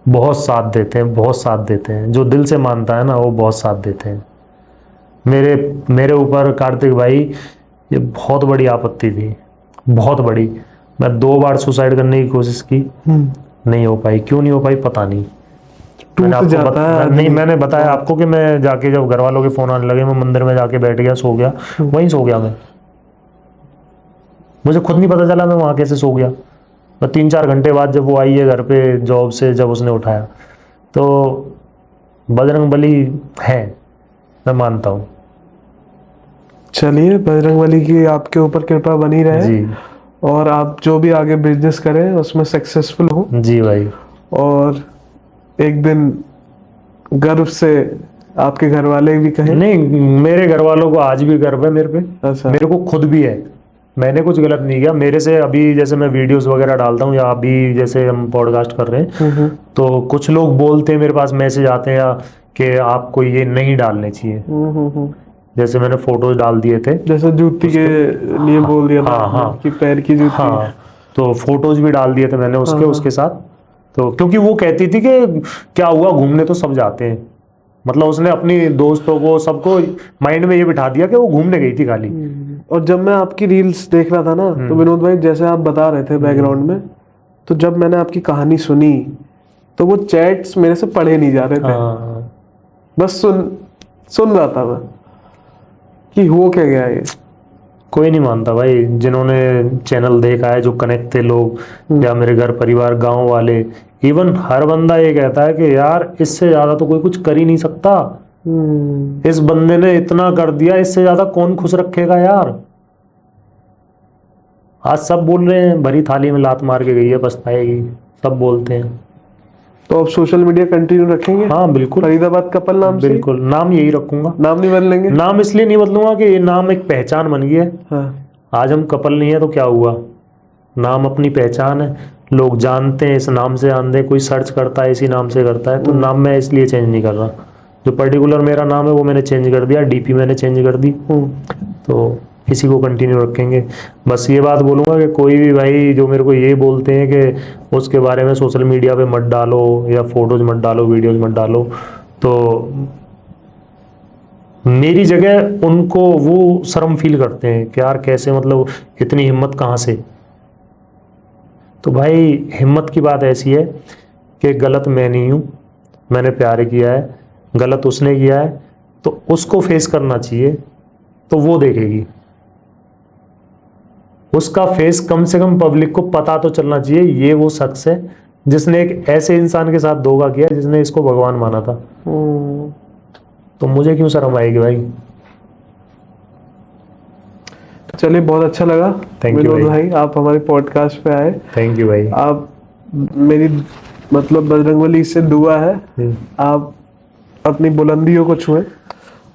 [SPEAKER 1] बहुत साथ देते हैं, बहुत साथ देते हैं। जो दिल से मानता है ना वो बहुत साथ देते हैं। मेरे ऊपर कार्तिक भाई ये बहुत बड़ी आपत्ति थी, बहुत बड़ी। मैं 2 बार सुसाइड करने की कोशिश की, नहीं हो पाई। क्यों नहीं हो पाई पता नहीं। मैंने बताया आपको कि मैं जाके जब घर वालों के फोन आने लगे मैं मंदिर में जाके बैठ गया, सो गया, वहीं सो गया मैं। मुझे खुद नहीं पता चला मैं वहां कैसे सो गया। तो 3-4 घंटे बाद जब वो आई है घर पे जॉब से, जब उसने उठाया, तो बजरंगबली है, मैं मानता हूँ।
[SPEAKER 2] चलिए, बजरंगबली की आपके ऊपर कृपा बनी रहे
[SPEAKER 1] जी,
[SPEAKER 2] और आप जो भी आगे बिजनेस करें उसमें सक्सेसफुल हो।
[SPEAKER 1] जी भाई।
[SPEAKER 2] और एक दिन गर्व से आपके घर वाले भी कहें।
[SPEAKER 1] नहीं, मेरे घर वालों को आज भी गर्व है मेरे पे।
[SPEAKER 2] अच्छा।
[SPEAKER 1] मेरे को खुद भी है। मैंने कुछ गलत नहीं किया। मेरे से अभी जैसे मैं वीडियोस वगैरह डालता हूँ या अभी जैसे हम पॉडकास्ट कर रहे हैं, तो कुछ लोग बोलते हैं, मेरे पास मैसेज आते हैं कि आपको ये नहीं डालने चाहिए। जैसे मैंने फोटोज डाल दिए थे,
[SPEAKER 2] जैसे जूती के लिए बोल दिया था।
[SPEAKER 1] हाँ,
[SPEAKER 2] कि पैर की जूती।
[SPEAKER 1] हाँ, तो फोटोज भी डाल दिए थे मैंने उसके साथ। तो क्योंकि वो कहती थी कि क्या हुआ, घूमने तो सब जाते हैं। मतलब उसने अपनी दोस्तों को सबको माइंड में ये बिठा दिया कि वो घूमने गई थी खाली।
[SPEAKER 2] और जब मैं आपकी रील्स देख रहा था ना, तो विनोद भाई जैसे आप बता रहे थे बैकग्राउंड में, तो जब मैंने आपकी कहानी सुनी तो वो चैट्स मेरे से पढ़े नहीं जा रहे थे। बस सुन रहा था मैं कि हो क्या गया ये।
[SPEAKER 1] कोई नहीं मानता भाई। जिन्होंने चैनल देखा है, जो कनेक्ट थे लोग, या मेरे घर परिवार, गांव वाले, इवन हर बंदा ये कहता है कि यार इससे ज्यादा तो कोई कुछ कर ही नहीं सकता। इस बंदे ने इतना कर दिया, इससे ज्यादा कौन खुश रखेगा यार। आज सब बोल रहे हैं भरी थाली में लात मार के गई है, पछताएगी, सब बोलते हैं।
[SPEAKER 2] तो आप सोशल मीडिया कंटिन्यू रखेंगे?
[SPEAKER 1] हाँ बिल्कुल,
[SPEAKER 2] फरीदाबाद कपल नाम से।
[SPEAKER 1] बिल्कुल, नाम यही रखूंगा।
[SPEAKER 2] नाम नहीं बदलेंगे?
[SPEAKER 1] नाम इसलिए नहीं बदलूंगा कि ये नाम एक पहचान बन गई है।
[SPEAKER 2] हाँ।
[SPEAKER 1] आज हम कपल नहीं है तो क्या हुआ, नाम अपनी पहचान है, लोग जानते हैं इस नाम से। आंदे कोई सर्च करता है इसी नाम से करता है, तो नाम मैं इसलिए चेंज नहीं कर रहा। जो पर्टिकुलर मेरा नाम है वो मैंने चेंज कर दिया, डीपी मैंने चेंज कर दी, तो इसी को कंटिन्यू रखेंगे। बस ये बात बोलूँगा कि कोई भी भाई जो मेरे को ये बोलते हैं कि उसके बारे में सोशल मीडिया पे मत डालो, या फोटोज मत डालो, वीडियोज मत डालो, तो मेरी जगह उनको वो शर्म फील करते हैं कि यार कैसे, मतलब इतनी हिम्मत कहाँ से। तो भाई हिम्मत की बात ऐसी है कि गलत मैं नहीं हूँ, मैंने प्यार किया है, गलत उसने किया है, तो उसको फेस करना चाहिए, तो वो देखेगी। उसका फेस कम से कम पब्लिक को पता तो चलना चाहिए, ये वो शख्स है जिसने एक ऐसे इंसान के साथ धोखा किया जिसने इसको भगवान माना था। तो मुझे क्यों शर्म आएगी भाई।
[SPEAKER 2] चलिए, बहुत अच्छा लगा
[SPEAKER 1] Thank you
[SPEAKER 2] विनोद
[SPEAKER 1] भाई।
[SPEAKER 2] भाई, आप हमारे पॉडकास्ट पे आए।
[SPEAKER 1] थैंक यू भाई।
[SPEAKER 2] आप मेरी मतलब बजरंगबली से दुआ है आप अपनी बुलंदियों को छुएं,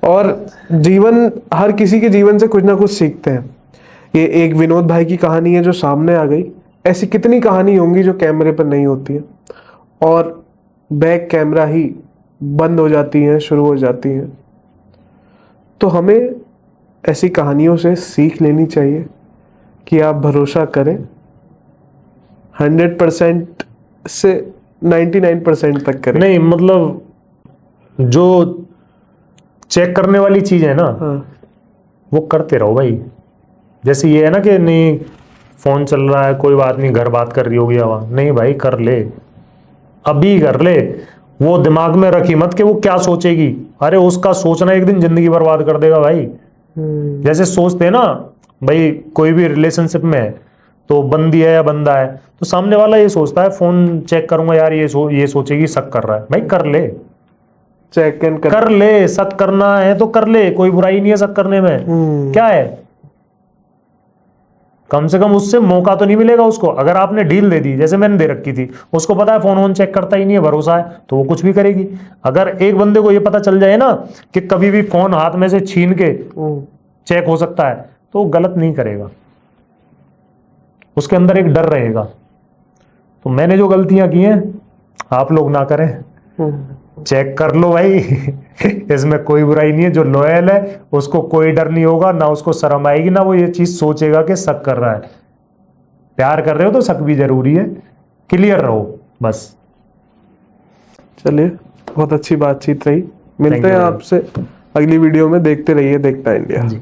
[SPEAKER 2] और जीवन, हर किसी के जीवन से कुछ ना कुछ सीखते हैं। ये एक विनोद भाई की कहानी है जो सामने आ गई, ऐसी कितनी कहानी होंगी जो कैमरे पर नहीं होती है, और बैक कैमरा ही बंद हो जाती हैं, शुरू हो जाती हैं। तो हमें ऐसी कहानियों से सीख लेनी चाहिए कि आप भरोसा करें 100% से 99% तक करें।
[SPEAKER 1] नहीं मतलब जो चेक करने वाली चीज है ना,
[SPEAKER 2] हाँ,
[SPEAKER 1] वो करते रहो भाई। जैसे ये है ना कि नहीं फोन चल रहा है, कोई बात नहीं, घर बात कर रही होगी हवा, नहीं भाई कर ले, अभी कर ले। वो दिमाग में रखी मत कि वो क्या सोचेगी, अरे उसका सोचना एक दिन जिंदगी बर्बाद कर देगा भाई। जैसे सोचते हैं ना भाई, कोई भी रिलेशनशिप में है तो बंदी है या बंदा है, तो सामने वाला ये सोचता है फोन चेक करूंगा यार, ये सोचेगी शक कर रहा है। भाई कर ले,
[SPEAKER 2] चेक एंड
[SPEAKER 1] कर ले, शक करना है तो कर ले, कोई बुराई नहीं है शक करने में। क्या है, कम से कम उससे मौका तो नहीं मिलेगा उसको। अगर आपने डील दे दी, जैसे मैंने दे रखी थी, उसको पता है फोन वोन चेक करता ही नहीं है, भरोसा है, तो वो कुछ भी करेगी। अगर एक बंदे को ये पता चल जाए ना कि कभी भी फोन हाथ में से छीन के चेक हो सकता है, तो वो गलत नहीं करेगा, उसके अंदर एक डर रहेगा। तो मैंने जो गलतियां की हैं आप लोग ना करें, चेक कर लो भाई। इसमें कोई बुराई नहीं है। जो लॉयल है उसको कोई डर नहीं होगा, ना उसको शर्म आएगी, ना वो ये चीज सोचेगा कि शक कर रहा है। प्यार कर रहे हो तो शक भी जरूरी है, क्लियर रहो बस।
[SPEAKER 2] चलिए, बहुत अच्छी बातचीत रही। मिलते
[SPEAKER 1] Thank you
[SPEAKER 2] हैं
[SPEAKER 1] भाई।
[SPEAKER 2] आपसे अगली वीडियो में। देखते रहिए देखता इंडिया।
[SPEAKER 1] जी।